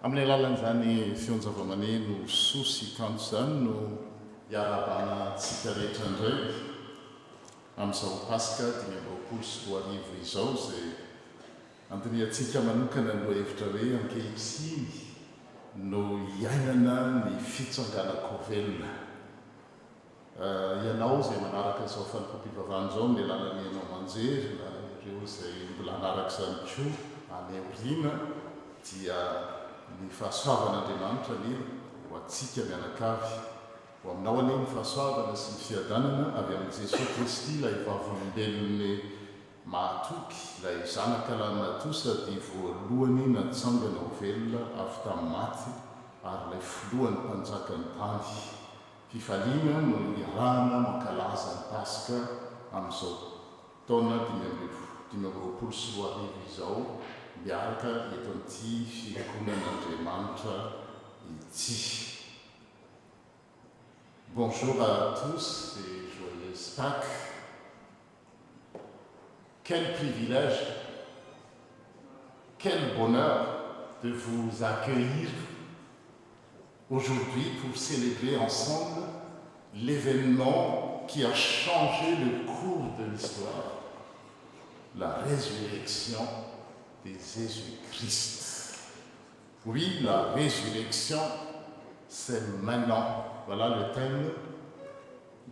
amin'ny alalan'izany fionjavamaneno sosy kanto zany no hiarabana tsika rehetra indray amin'izao pasika 2024 izao zay andiniantsika manokana no hevitra hoe ankehitriny no hiainana ny fitsonganako velona. Ianao zay manaraka izao fanampam-pivavahana izao ny alalany ianao manjery na ireo zay mbola hanaraka izany koa any aoriana dia ny fahasoavan'Andriamanitra nira ho antsika mianakavy ho aminao anie ny fahasoavana sy ny fiadanana avy amin'ny Jesosy Kristy ilay vavolombelon'ny mahatoky ilay zanak'Alanatoa sady voalohany natsangana ho velona avy tamin'ny maty ary ilay filohan'ny mpanjakany tany. Fifaliana no irahana mankalaza ny Pasika amin'izao taona 2024 izao miaraka eto an'ity fiangonan'Andriamanitra ity. Bonjour à tous et joyeuse Pâques. Quel privilège, quel bonheur de vous accueillir aujourd'hui pour célébrer ensemble l'événement qui a changé le cours de l'histoire, la résurrection de Jésus-Christ. Oui, la résurrection, c'est maintenant. Voilà le thème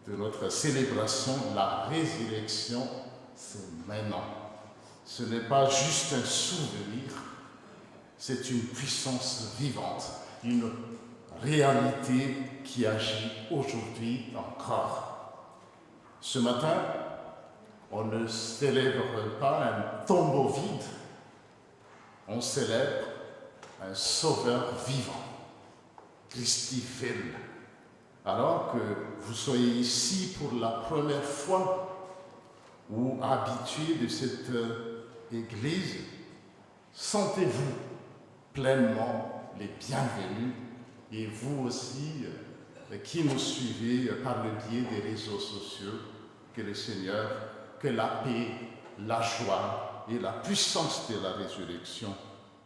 de notre célébration. La résurrection, c'est maintenant. Ce n'est pas juste un souvenir, c'est une puissance vivante, une réalité qui agit aujourd'hui encore. Ce matin, on ne célèbre pas un tombeau vide, on célèbre un sauveur vivant, Christi Velna. Alors que vous soyez ici pour la première fois ou habitué de cette église, sentez-vous pleinement les bienvenus. Et vous aussi, qui nous suivez par le biais des réseaux sociaux, que le Seigneur, que la paix, la joie et la puissance de la résurrection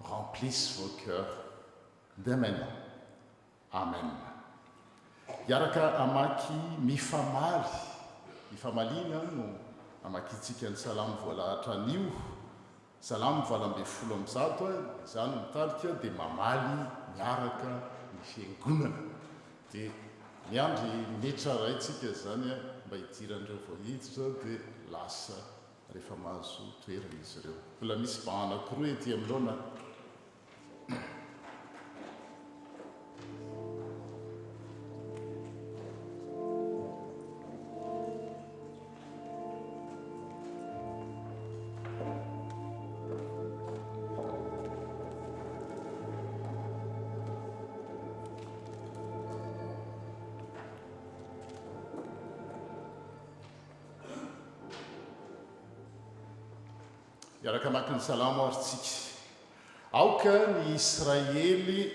remplissent vos cœurs dès maintenant. Amen. Yaraka amaki mifamalina no amakitsika ny salamo voalahatra anio. Salamo valambe folo amby zato izany mitarika dia mamaly miaraka ny fiangonana. Dia miandry metra raitsika zany mba hidiran'ireo voahiditra dia lasa rehefa mahazo toerana izy ireo. Mbola misy bahana anankiroa ety amin'ireo. Iaraka maka ny salamo ary tsika. Aoka ny Israely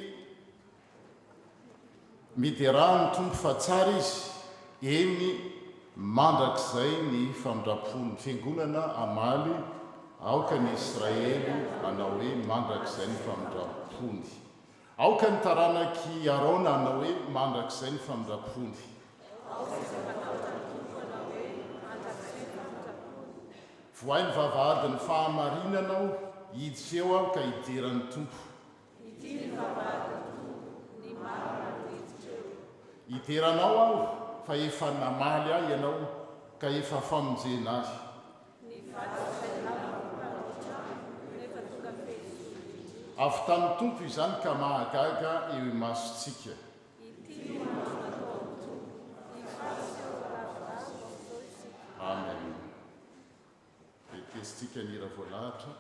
midera ny tompo fa tsara izy eny mandrakizay ny famindram-pon'ny fiangonana amaly. Aoka ny Israely anao hoe mandrakizay ny famindram-pony. Aoka ny taranaky Arona anao hoe mandrakizay ny famindram-pony. Voainy vavahady ny fahamarinanao, hidy feo aho ka hidiran'ny tompo. Hidiranao aho fa efa namaly ahy ianao ka efa famonjena ahy. Avy tamin'ny tompo izany ka mahagaga eo imasontsika. Amen. Estika nira voalahatra.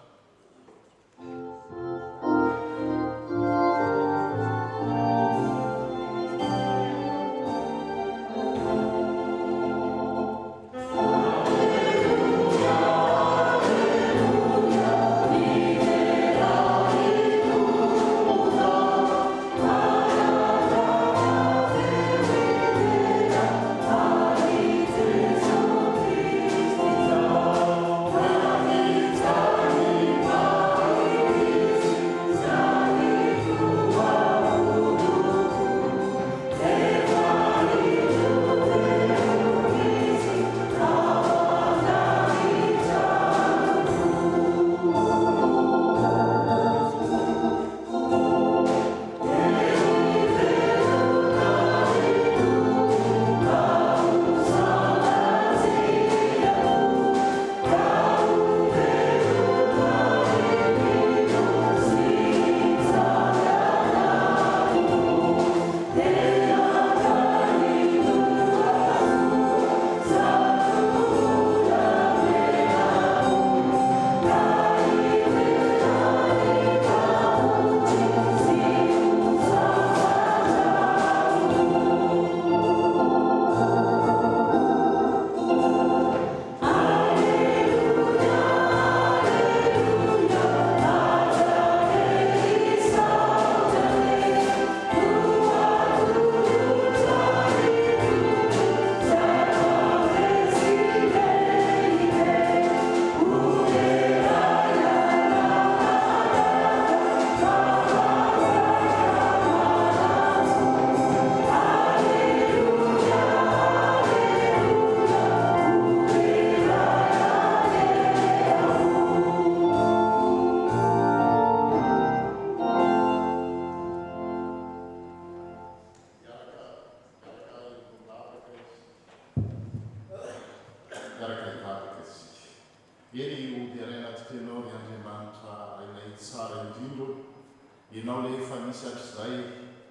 ianao le efa nisy atr'izay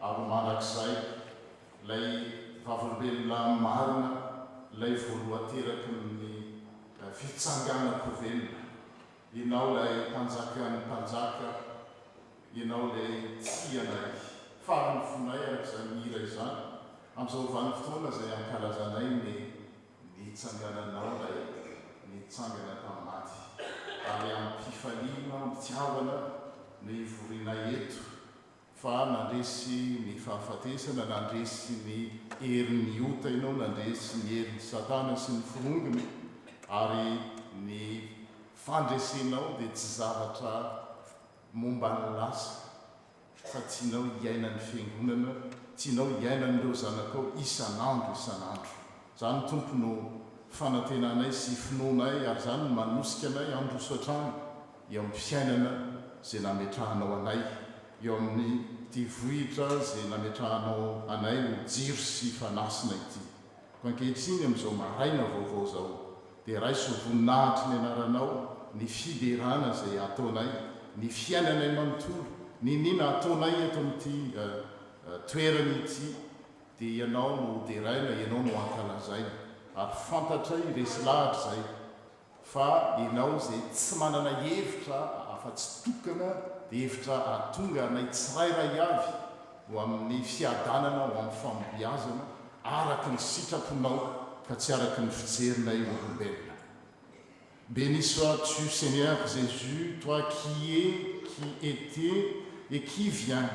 ary mandrak'izay lay vavolobelona marina lay voalohateraky ny fitsanganako velona ianao lay mpanjakan'ny mpanjaka ianao lay tianay farany fonay arak'izany mihira izany amin'izao vanim-fotoana izay ankalazanay ny nitsangananao lay nitsangana tamin'maty ary amin'ny mpifaliana mitiavana ny vorinay eto fa nandresy ny fahafatesana nandresy ny herin'ny ota ianao nandresy ny herin'ny satana sy ny firongony ary ny fandresenao dia tsy zavatra momba ny lasa fa tianao hiainan'ny fiangonana tianao hiainan'ireo zanakao isan'andro izany tompo no fanantenanay sy finoanay ary zany no manosika anay androso an-trano eo amin'ny fiainana izay nametrahanao anay eo amin'ny tivohitra izay nametrahanao anay ho jiro sy fanasina ity ko ankehitriny amin'izao maraina vaovao zao dia raiso voninahitry ny anaranao ny fiderana izay ataonay ny fiainanay manontolo ny nina ataonay eto amin'ity toerana ity dia ianao no deraina ianao no ankalazaina ary fantatray resy lahatra zay fa ianao izay tsy manana hevitra afa-tsy tokana dia hevitra atonga anay tsirairay avy ho amin'ny fiadanana ho amin'ny fambiazana araky ny sitraponao ka tsy araky ny fijerinay olombelona. Béni sois-tu Seigneur Jésus, toi qui es, qui étais et qui vient,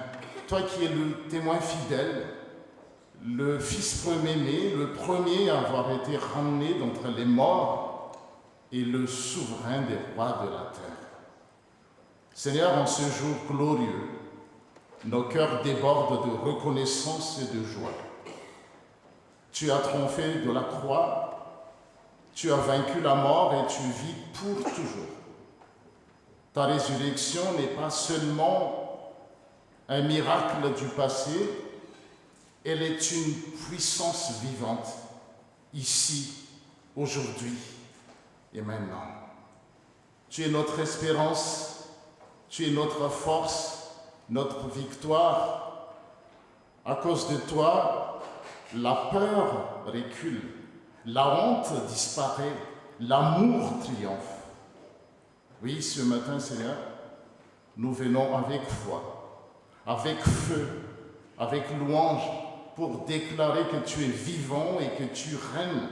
toi qui es le témoin fidèle, le fils premier-né, le premier à avoir été ramené d'entre les morts et le souverain des rois de la terre. Seigneur, en ce jour glorieux, nos cœurs débordent de reconnaissance et de joie. Tu as triomphé de la croix, tu as vaincu la mort et tu vis pour toujours. Ta résurrection n'est pas seulement un miracle du passé, elle est une puissance vivante, ici, aujourd'hui et maintenant. Tu es notre espérance, tu es notre force, notre victoire. À cause de toi, la peur recule, la honte disparaît, l'amour triomphe. Oui, ce matin, Seigneur, nous venons avec foi, avec feu, avec louange, pour déclarer que tu es vivant et que tu règnes.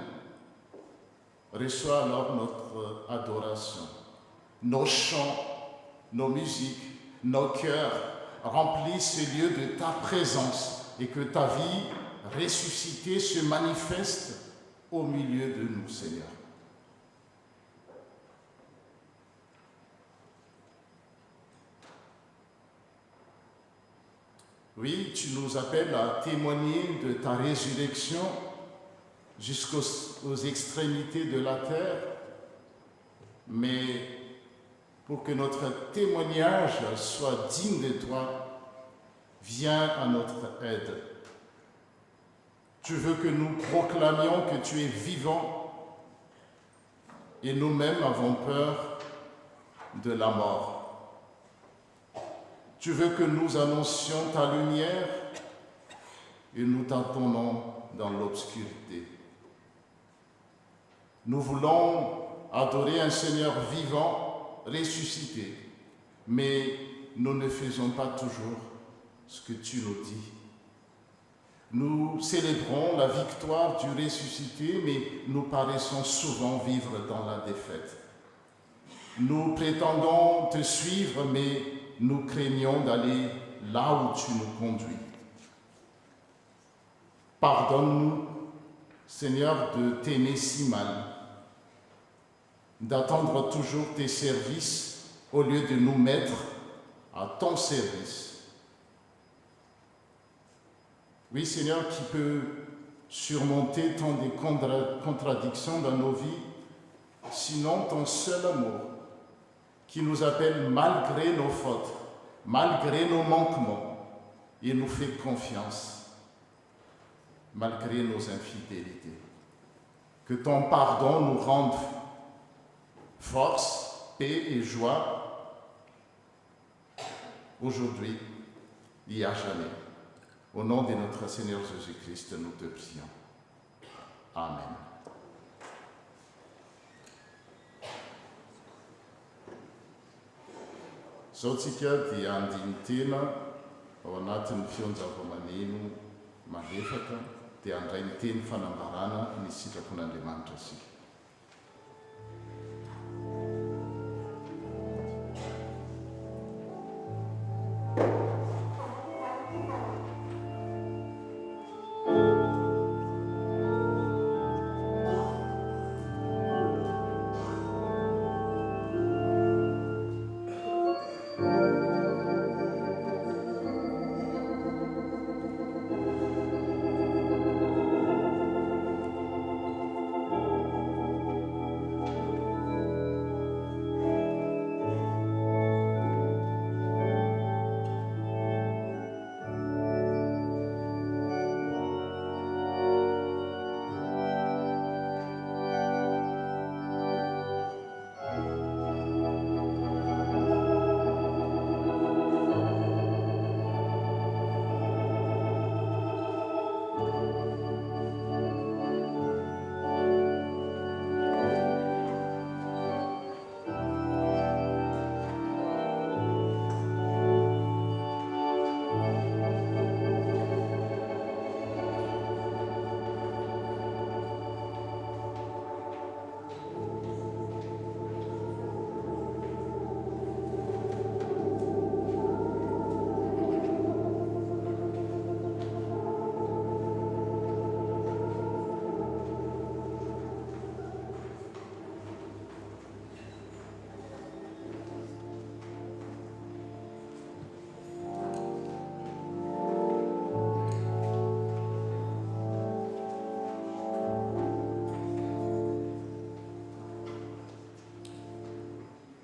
Reçois alors notre adoration, nos chants, nos musiques, nos cœurs, remplis ce lieu de ta présence et que ta vie ressuscitée se manifeste au milieu de nous, Seigneur. Oui, tu nous appelles à témoigner de ta résurrection jusqu'aux extrémités de la terre, mais pour que notre témoignage soit digne de toi, viens à notre aide. Tu veux que nous proclamions que tu es vivant et nous-mêmes avons peur de la mort. Tu veux que nous annoncions ta lumière et nous t'attendons dans l'obscurité. Nous voulons adorer un Seigneur vivant, ressuscité, mais nous ne faisons pas toujours ce que tu nous dis. Nous célébrons la victoire du ressuscité, mais nous paraissons souvent vivre dans la défaite. Nous prétendons te suivre, mais nous craignons d'aller là où tu nous conduis. Pardonne-nous, Seigneur, de t'aimer si mal, d'attendre toujours tes services au lieu de nous mettre à ton service. Oui, Seigneur, qui peut surmonter tant de contradictions dans nos vies, sinon ton seul amour, qui nous appelle malgré nos fautes, malgré nos manquements, et nous fait confiance, malgré nos infidélités. Que ton pardon nous rende force, paix et joie aujourd'hui et à jamais. Au nom de notre Seigneur Jésus-Christ, nous te prions. Amen. Zao tsika dia andiny tena ao anatin'ny fionjavamaneno malefaka dia andray ny teny fanambarana ny sitrapon'Andriamanitra sika.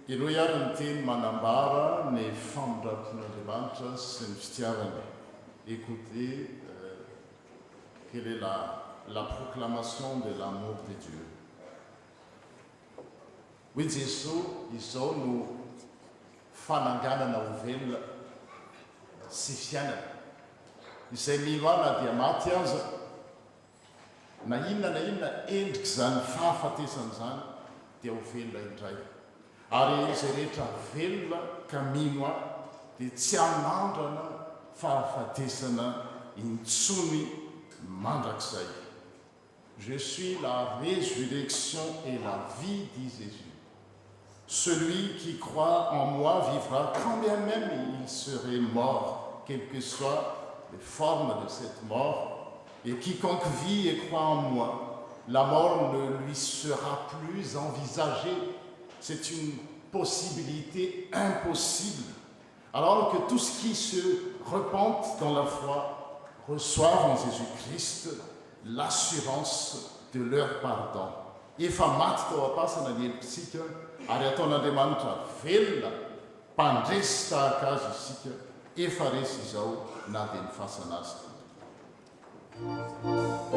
Ireo ihany ny teny manambara ny famondrapon'Andriamanitra sy ny fitiavany. Écoutez, quelle est la proclamation de l'amour de Dieu. Hoy Jesosy izao no fananganana ho velona sy fiainana. Izay minoana dia maty aza, na inona endrika zany fahafatesana zany dia ho velona indray. Ary izay rehetra velona ka mino dia tsy hanandrana fahafatesana intsony mandrakizay. Je suis la résurrection et la vie, dit Jésus. Celui qui croit en moi vivra quand bien même il serait mort, quelles que soient les formes de cette mort. Et quiconque vit et croit en moi, la mort ne lui sera plus envisagée. C'est une possibilité impossible. Alors que tous qui se repentent dans la foi reçoivent en Jésus-Christ l'assurance de leur pardon. Efa maty tao apasana ny elontsika ary ataon'Andriamanitra velona mpandresy tahaka azy isika, efa resy izao na dia nifasana azy. Deus,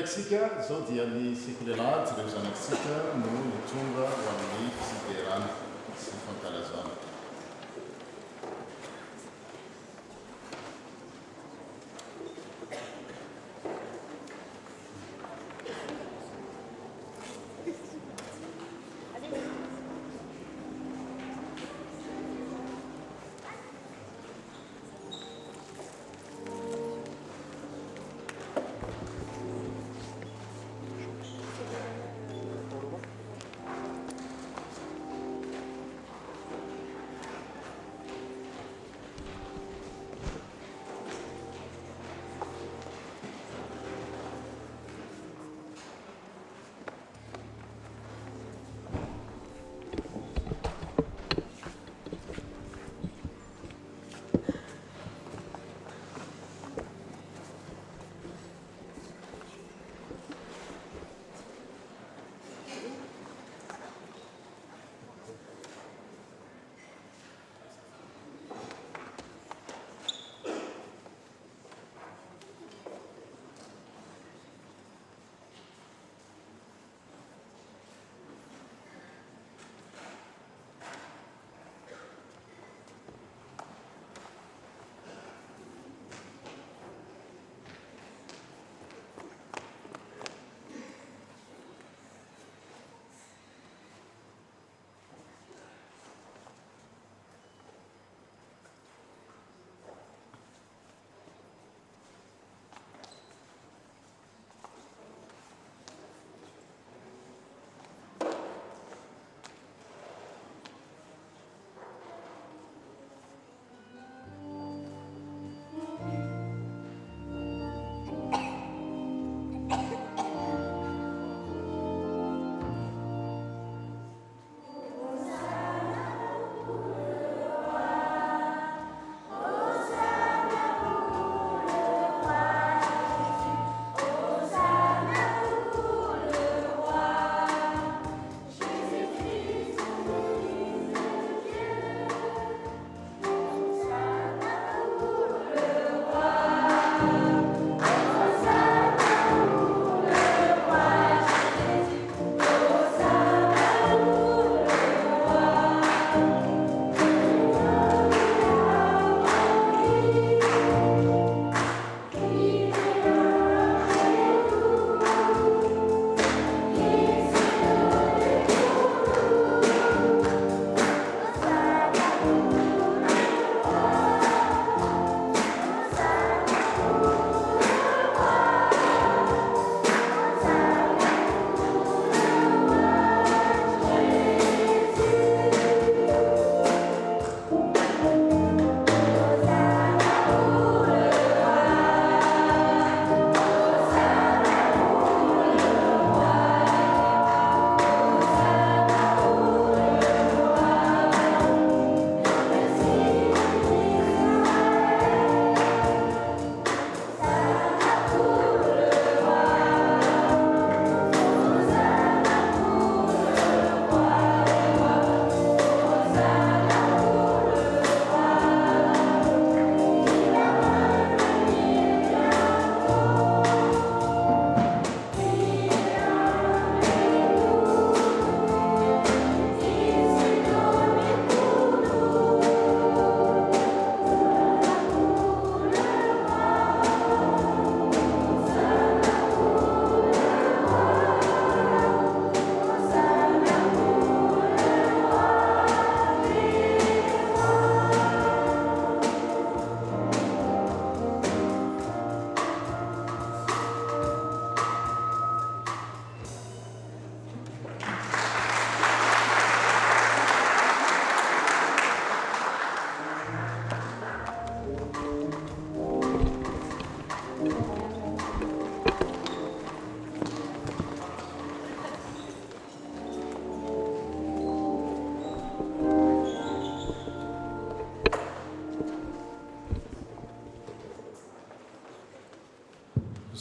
ndraiksika zao dia ny sekolenaty reo zanakitsika no tonga ho amin'ny fisiderana sy fankalazana.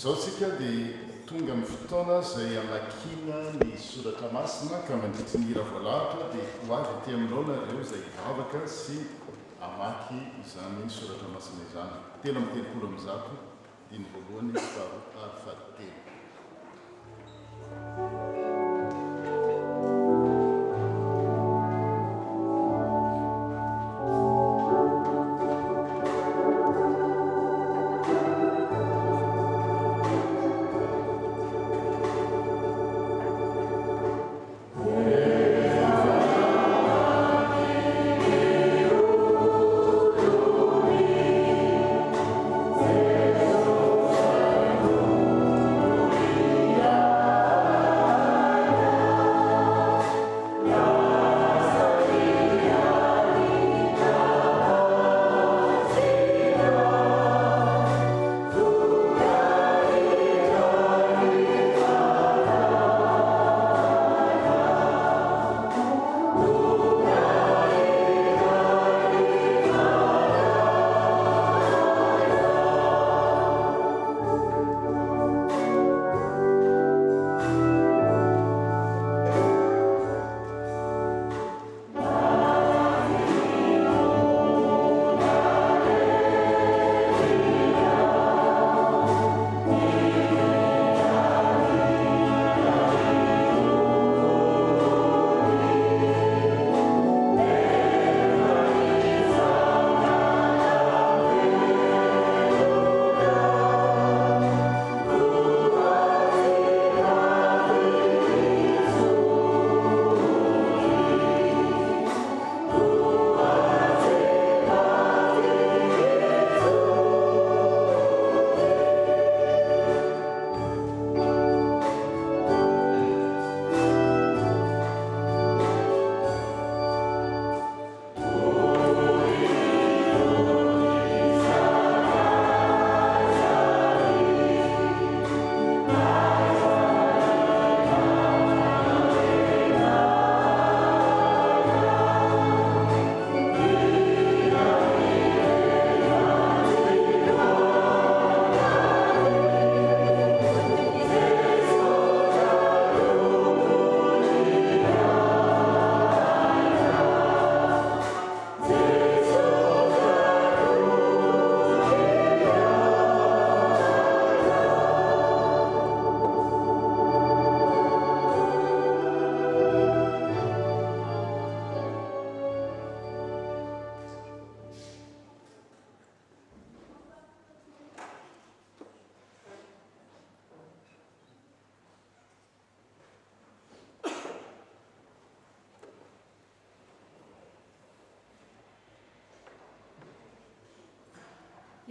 Zao tsika dia tonga amin'ny fotoana izay amakina ny soratra masina ka mandritsy ny hira voalahatra dia ho avy aty amin'irona ireo izay vavaka sy amaky izany soratra masina izany. Telo amin'ny telopolo amin'ny zato, dimy voalohany, faharoa ary fahatelo.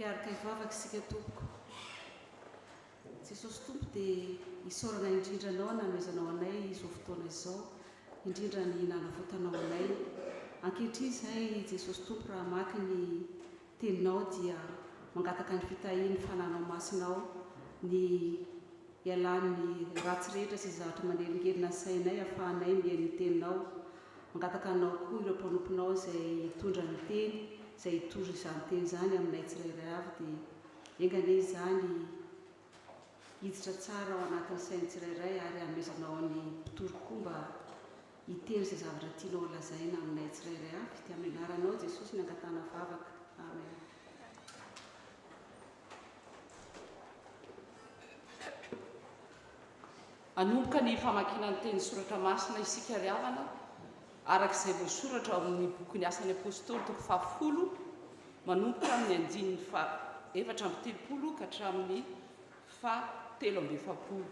Iaraka ivavaka isika tompoko. Jesosy tompo dia isaorana indrindra anao nanomezanao anay izao fotoana izao, indrindra ny nanavotanao anay. Ankehitriny izay Jesosy tompo raha maky ny teninao dia mangataka ny fitahiany fananao masinao, ny ialan'ny ratsy rehetra sy zavatra manelingelina ny sainay ahafahanay mihaino ny teninao. Mangataka anao koa ireo mpanomponao izay hitondra ny teny, izay hitondra izany teny izany aminay tsirairay avy, dia engane izany hiditra tsara ao anatin'ny sainy tsirairay ary hanomezanao ny mpitorokoa mba hiteny izay zavatra tianao lazaina aminay tsirairay avy. Dia amin'ny anaranao Jesosy ny angatana vavaka. Amen. Anomboka ny famakiana ny teny soratra masina isika ry havana arak'izay voasoratra ao amin'ny boky ny asan'ny apôstôly toko 10 manomboka amin'ny andininy 7:30 ka hatramin'ny 7:70.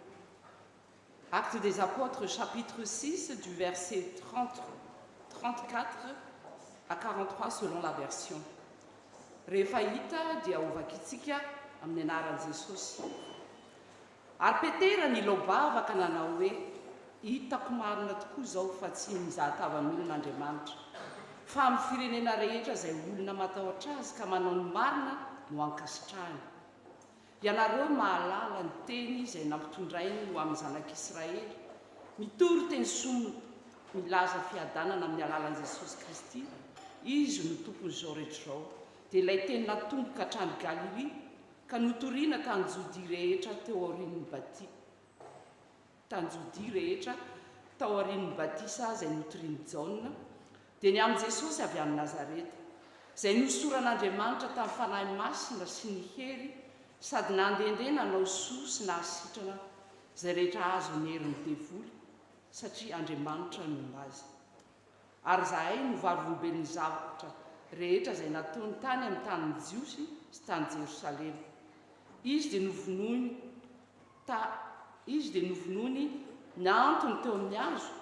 Actes des apôtres chapitre 6 du verset 34 à 43 selon la version. Rehefa hita dia ovakitsika amin'ny anaran'i Jesosy. Ary Petera ny lobavaka nanao hoe, hitako marina tokoa izao fa tsy mizahatavan'olon'Andriamanitra, fa amin'ny firenena rehetra izay olona matahotra azy ka manao ny marina no ankasitrahany. Ianareo mahalala ny teny izay nampitondrainy ho amin'ny zanak'Israely, mitory teny soa milaza fiadanana amin'ny alalan'i Jesosy Kristy, izy no tompon'izao rehetra izao. Dia ilay teny natomboka hatrany Galilia ka notoriana tany Jodia rehetra tao aorian'ny batisa izay notoriany Jaona, dia ny amin'ny Jesosy avy amin'ny Nazareta, izay nosoran'Andriamanitra tamin'ny fanahy masina sy ny hery, sady nandehandeha nanao soa sy nahasitrana izay rehetra azo ny herin'ny devoly satria Andriamanitra no azy. Ary zahay no varoolombelon'ny zavatra rehetra izay nataony tany amin'ny tany Jiosy sy tany Jerosalema. Izy dia novonoiny ny antony teo amin'ny hazo,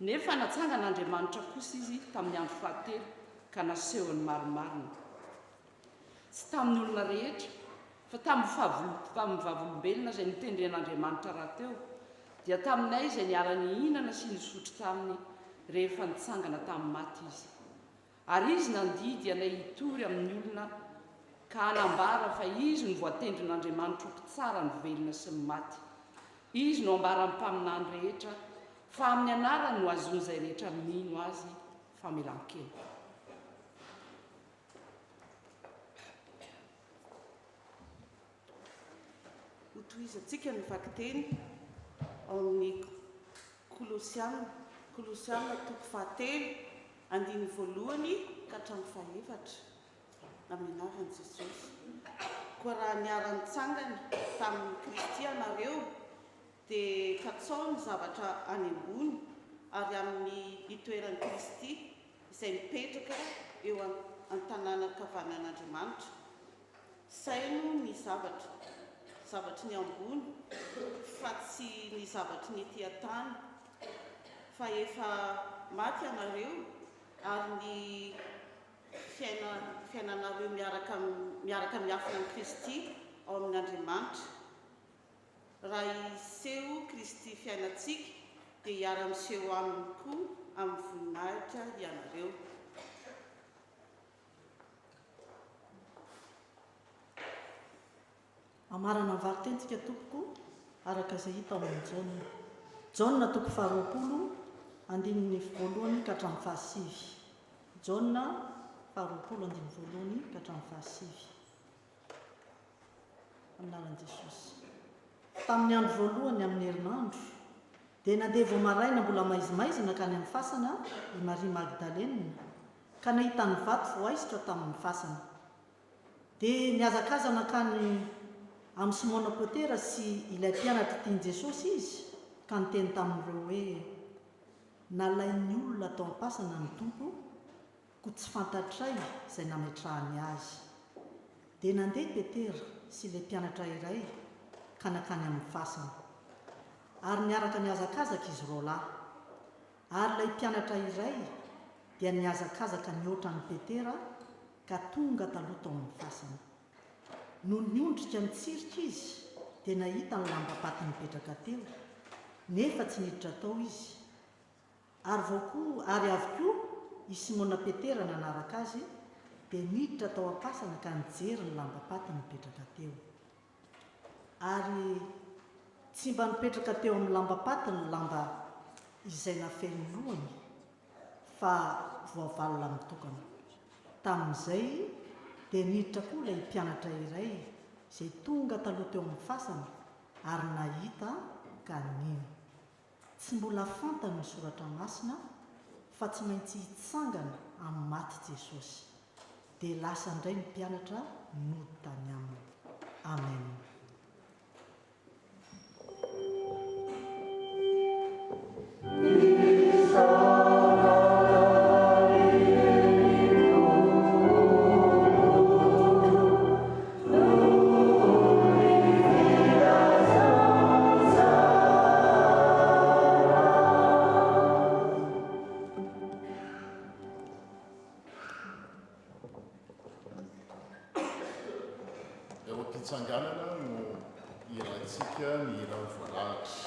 nefa natsangan'Andriamanitra kosa izy tamin'ny andro fahatelo ka nasehony marimarina. Tsy tamin'ny olona rehetra, fa tamin'ny vavolombelona izay nitendren'Andriamanitra rahateo, dia taminay izay niara nihinana sy nisotro taminy rehefa nitsangana tamin'ny maty izy. Ary izy nandidy anay hitory amin'ny olona ka hanambara fa izy no voatendrin'Andriamanitra ho mpitsara ny velona sy ny maty. Izy no ambara ny mpaminany rehetra fa amin'ny anarany no azony izay rehetra mino azy famelan-kely. Hotohizantsika ny vakiteny ao amin'ny Kolosiana 3:1 andiny voalohany ka hatramin'ny 4 amin'ny anaran'i Jesosy. Koa raha niara-nitsangana tamin'ny Kristy anareo dia katsao ny zavatra any ambony ary amin'ny itoeran'i Kristy izay mipetraka eo an-tanàna kavanan'Andriamanitra. Saino ny zavatry ny ambony fa tsy ny zavatry ny ety an-tany, fa efa maty anareo ary ny fiainanareo miaraka miafina amin'ny Kristy ao amin'Andriamanitra. Raha iseho Kristy fiainantsika dia hiara-miseho aminy koa amin'ny voninahitra ianareo. Amarana ny vakitentsika tompoko araka izay hita ao amin'ny Jaona 2:20 andininy 1 ka hatramin'ny 7. Jaona 2:1 andininy 1 ka hatramin'ny 7. Aminaran'i Jesosy. Tamin'ny andro voalohany amin'ny herinandro dia nandeha vao maraina mbola maizimaizina ka any amin'ny fasana i Maria Magdalena ka nahita ny vato voaisitra tamin'ny fasana. Dia niazakazana kany amin'ny Simona Petera sy ilay mpianatra tiany Jesosy izy ka niteny tamin'ireo hoe nalain'ny olona tao am-pasana ny tompo koa tsy fantatray izay nametrahany azy. Dia nandeha Petera sy ilay mpianatra iray ka nakany amin'ny fasana ary niaraka niazakazaka izy roa lahy. Ary ilay mpianatra iray dia niazakazaka nihoatra ny Petera ka tonga taloha tao amin'ny fasana. No niondrika mitsirika izy dia nahita ny lambapaty mipetraka teo, nefa tsy niditra tao izy. Ary avy koa i Simona Petera nanaraka azy dia niditra tao am-pasana ka nijery ny lambapaty mipetraka teo. Ary tsy mba nipetraka teo amin'ny lambapaty ny lamba izay nafeny lohany, fa voavalona mitokana. Tamin'izay dia niditra koa ilay mpianatra iray izay tonga taloha teo amin'ny fasana ary nahita ka nino. Tsy mbola fantany ny soratra masina fa tsy maintsy hitsangana amin'ny maty Jesosy. Dia lasa indray ny mpianatra nody tany aminy. Amen. Mpitsanganana no irantsika ny iran'ny voalahatra.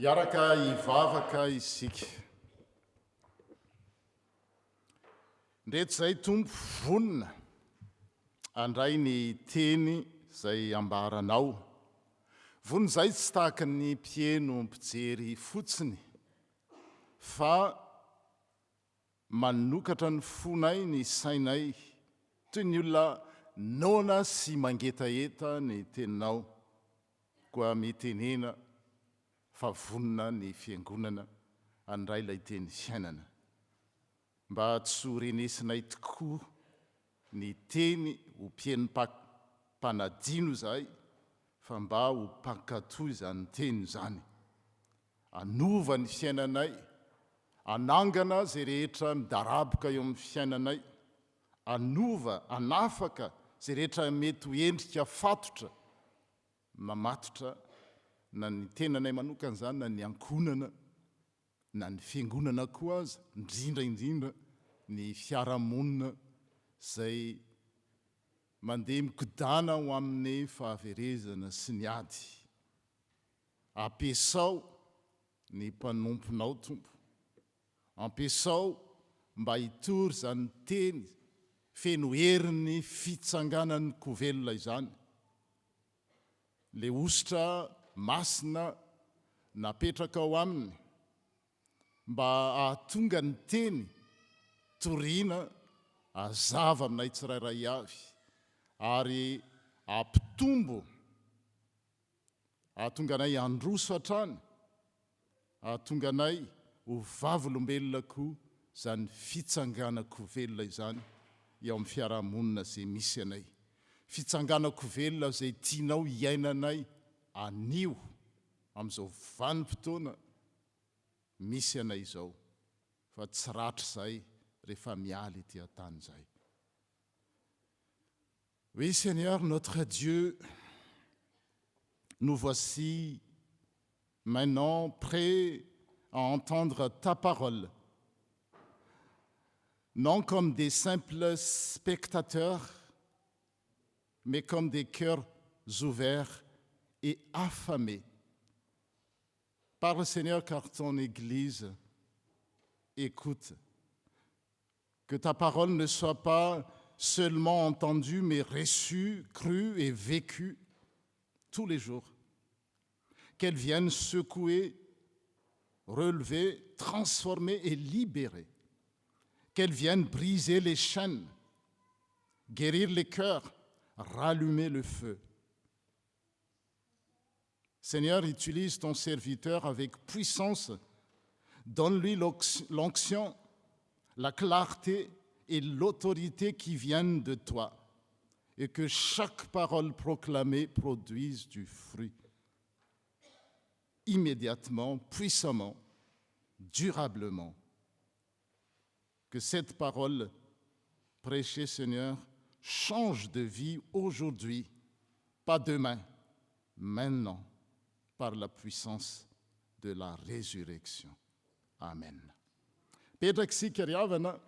iaraka ivavaka isika ndreto zay tompo vonina andray ny teny zay ambaranao vonina zay tsy tahaka ny mpieno mpijery fotsiny fa manokatra ny fonay ny sainay toy ny olona nona sy mangetaeta ny teninao koa mitenena fa vonina ny fiangonana andray ilay teny fiainana mba tsy ho renesinay tokoa ny teny ho mpienympanadino zahay fa mba ho mpankatoy izany teny izany anova ny fiainanay anangana zay rehetra midaraboka eo amin'ny fiainanay anova anafaka zay rehetra mety ho endrika fatotra mamatotra na ny tenanay manokana zany na ny ankonana na ny fiangonana koa aza indrindra ny fiarahamonina zay mandeha mikodana ho amin'ny fahaverezana sy ny ady ampiasao ny mpanomponao tompo ampiasao mba hitory zany teny feno herin'ny fitsanganan'ny kovelona izany le ositra masina napetraka ao aminy mba ahatonga ny teny toriana azava aminay tsirairay avy ary ampitombo ahatonga anay androso hatrany ahatonga anay ho vavolombelona koa zany fitsanganako velona izany eo amin'ny fiarahamonina zay misy anay fitsanganako velona zay tianao hiainanay anio amin'izao vanim-potoana misy anay izao fa tsy ratra zay rehefa mialy ety an-tany zay. Oui Seigneur notre Dieu, nous voici maintenant prêts à entendre ta parole, non comme des simples spectateurs, mais comme des cœurs ouverts et affamés. Parle Seigneur, car ton Église écoute. Que ta parole ne soit pas seulement entendue, mais reçue, crue et vécue tous les jours. Qu'elle vienne secouer, relever, transformer et libérer. Qu'elle vienne briser les chaînes, guérir les cœurs, rallumer le feu. Seigneur, utilise ton serviteur avec puissance. Donne-lui l'onction, la clarté et l'autorité qui viennent de toi, et que chaque parole proclamée produise du fruit. Immédiatement, puissamment, durablement. Que cette parole prêchée, Seigneur, change de vie aujourd'hui, pas demain, maintenant, par la puissance de la résurrection. Amen. Petraka isika ry havana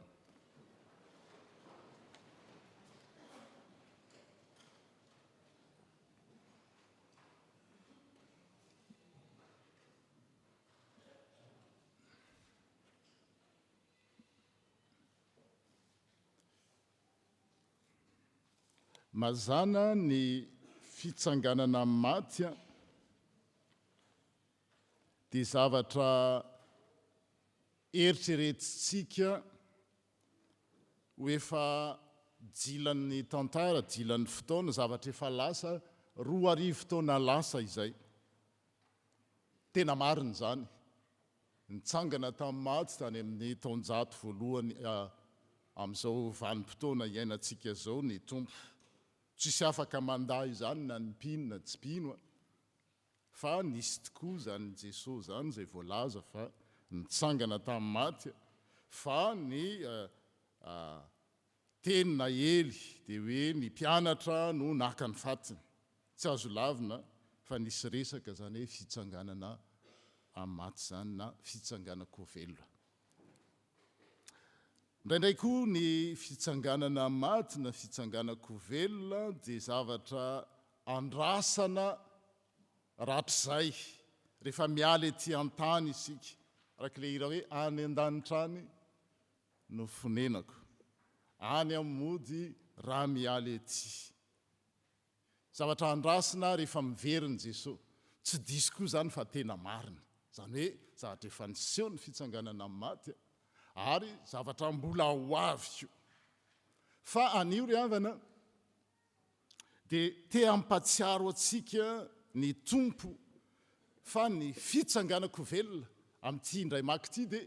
mazana ny fitsanganana maty dia zavatra eritreretitsika ho efa jilan'ny tantara, jilan'ny fotoana, zavatra efa lasa 2 fotoana lasa izay. Tena marina zany. Nitsangana tamin'ny maty tany amin'ny taonjato voalohany amin'izao vanim-potoana iainantsika zao ny tompo. Tsisy afaka mandahy izany na ny mpino na tsy mpino fa nisy tokoa zany Jesosy zany zay voalaza fa nitsangana tamin'ny maty fa ny tenina ely dia hoe ny mpianatra no naka ny fatiny. Tsy azo lavina fa nisy resaka zany hoe fitsanganana amin'ny maty zany na fitsanganako velona. Indraindray koa ny fitsanganana maty na fitsanganako velona dia zavatra andrasana ratrizay rehefa miala ety an-tany isika araka le ira hoe any an-danitra any no fonenako, any amin'ny mody raha miala ety. Zavatra andrasina rehefa miveriny Jesosy, tsy diso koa zany fa tena marina, zany hoe zavatra efa niseho ny fitsanganana amin'ny maty ary zavatra mbola ho avy koa. Fa anio ry havana dia te hampatsiaro antsika ny tompo fa ny fitsanganako velona amin'ity indray maka ity dia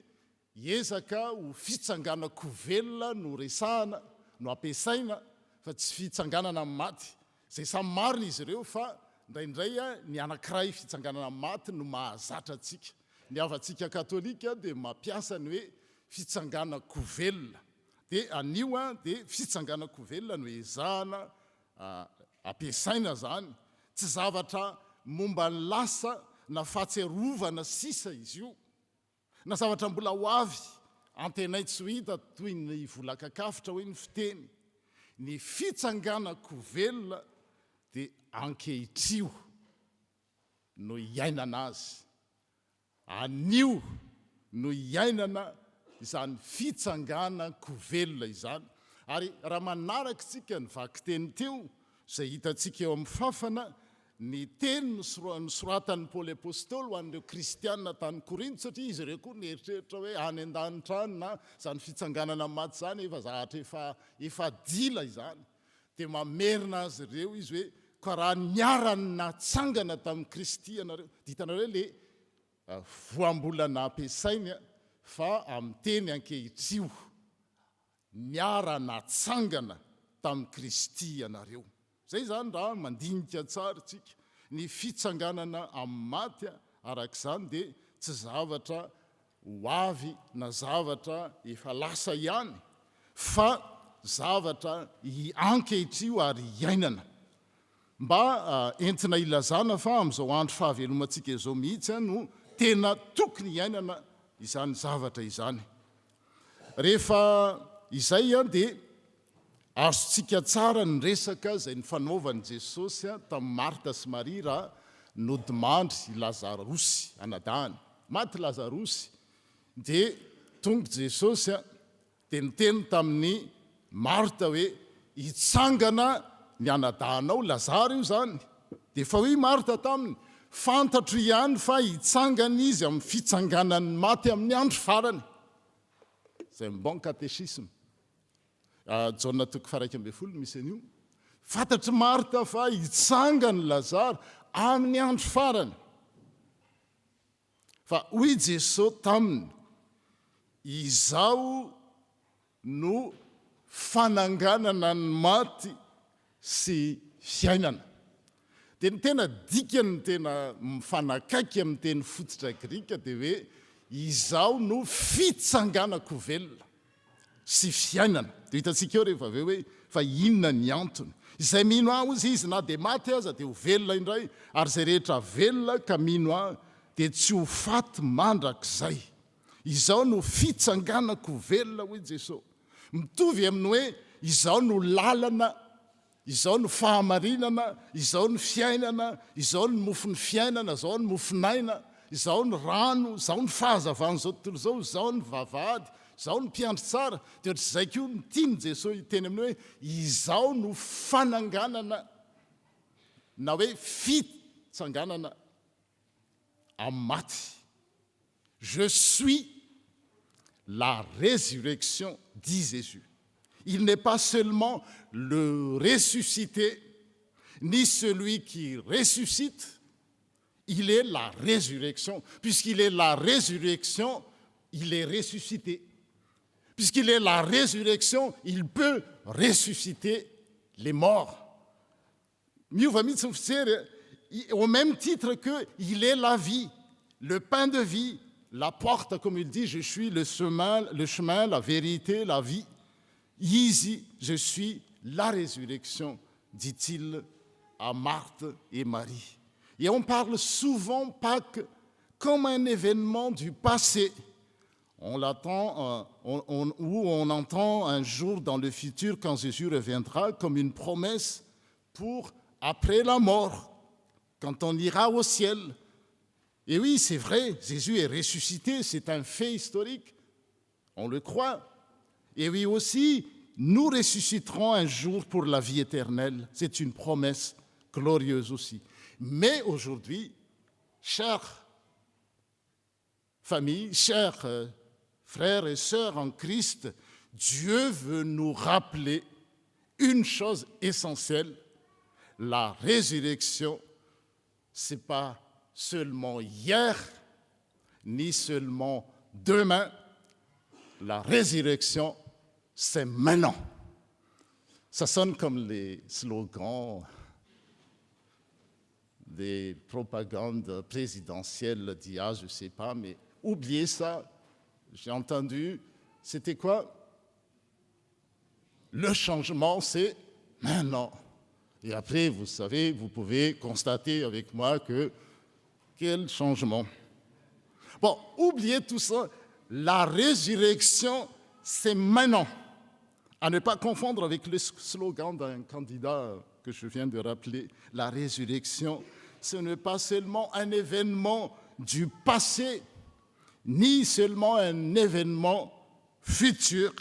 hiezaka ho fitsanganako velona no resahana no ampiasaina fa tsy fitsanganana amin'ny maty. Zay samy marina izy ireo fa indraindray ny anankiray fitsanganana amin'ny maty no mahazatra antsika. Ny avantsika katolika dia mampiasa ny hoe fitsanganako velona. Dia anio dia fitsanganako velona no ezahana ampiasaina zany. Tsy zavatra momba ny lasa na fahatsiarovana sisa izy io, na zavatra mbola ho avy antenay tsy ho hita toy ny volakakafitra hoe ny fiteny. Ny fitsanganako velona dia ankehitrio no hiainana azy, anio no hiainana izany fitsanganako velona izany. Ary raha manaraka tsika ny vaky teny teo izay hitantsika eo amin'ny fafana, ny teny nosoratan'ny Paoly apôstôly ho an'ireo kristianina tany Korinto, satria izy ireo koa nieritreritra hoe any an-danitra any na izany fitsanganana maty zany efa zavatra efa dila izany. Dia mamerina azy ireo izy hoe ka raha niarany natsangana tamin'ny Kristy ianareo. Ditanareo le voambolana ampiasainy fa amin'ny teny ankehitrio, niara natsangana tamin'ny Kristy ianareo. Zay zany raha mandinika tsara tsika ny fitsanganana amin'ny maty arak'izany dia tsy zavatra ho avy na zavatra efa lasa ihany fa zavatra ankehitrio ary hiainana. Mba entina ilazana fa amin'izao andro fahavelomantsika izao mihitsy no tena tokony hiainana izany zavatra izany. Rehefa izay dia azontsika tsara ny resaka izay ny fanaovan'i Jesosy tamin'ny Marta sy Maria raha nodimandry Lazarosy anadahany. Maty Lazarosy dia tonga Jesosy dia niteny tamin'ny Marta hoe hitsangana ny anadahanao Lazara io zany. Dia fa hoy Marta taminy, fantatro ihany fa hitsangana izy amin'ny fitsanganan'ny maty amin'ny andro farany. Zay bon katechisme. Jauna 1:12 misy an'io. Fantatry Marta fa hitsangana Lazara amin'ny andro farany. Fa hoy Jesosy taminy, izao no fananganana ny maty sy fiainana. Dia ny tena dikany tena mifanakaiky amin'ny teny fototra Grika dia hoe izao no fitsanganako velona sy fiainana. Dia hitantsika eo rehefa aveo hoe fa inona ny antony. Izay mino aho izy na dia maty aza dia ho velona indray, ary izay rehetra velona ka mino aho dia tsy ho faty mandrakizay. Izao no fitsanganako velona hoy Jesosy. Mitovy amin'ny hoe izao no lalana, izao no fahamarinana, izao no fiainana, izao no mofo ny fiainana, izao no mofinaina, izao ny rano, izao ny fahazavana izao tontolo izao, izao ny vavahady, izao ny mpiandry tsara. Dia ohatr'izay koa ny tiany Jesosy hiteny amin'ny hoe izao no fananganana na hoe fitsanganana amin'ny maty. Je suis la résurrection, dit Jésus. Il n'est pas seulement le ressuscité, ni celui qui ressuscite, il est la résurrection. Puisqu'il est la résurrection, il est ressuscité. Puisqu'il est la résurrection, il peut ressusciter les morts. Au même titre qu'il est la vie, le pain de vie, la porte, comme il dit, je suis le chemin, la vérité, la vie. Ici, je suis la résurrection, dit-il à Marthe et Marie. Et on parle souvent Pâques comme un événement du passé. On l'attend, ou on entend un jour dans le futur, quand Jésus reviendra, comme une promesse pour après la mort, quand on ira au ciel. Et oui, c'est vrai, Jésus est ressuscité, c'est un fait historique, on le croit. Et oui aussi, nous ressusciterons un jour pour la vie éternelle. C'est une promesse glorieuse aussi. Mais aujourd'hui, chère famille, chers frères et sœurs en Christ, Dieu veut nous rappeler une chose essentielle. La résurrection, ce n'est pas seulement hier, ni seulement demain. La résurrection, c'est maintenant. Ça sonne comme les slogans des propagandes présidentielles d'IA, je ne sais pas, mais oubliez ça. J'ai entendu, c'était quoi? Le changement, c'est maintenant. Et après, vous savez, vous pouvez constater avec moi que quel changement. Bon, oubliez tout ça. La résurrection, c'est maintenant. À ne pas confondre avec le slogan d'un candidat que je viens de rappeler. La résurrection, ce n'est pas seulement un événement du passé, ni seulement un événement futur.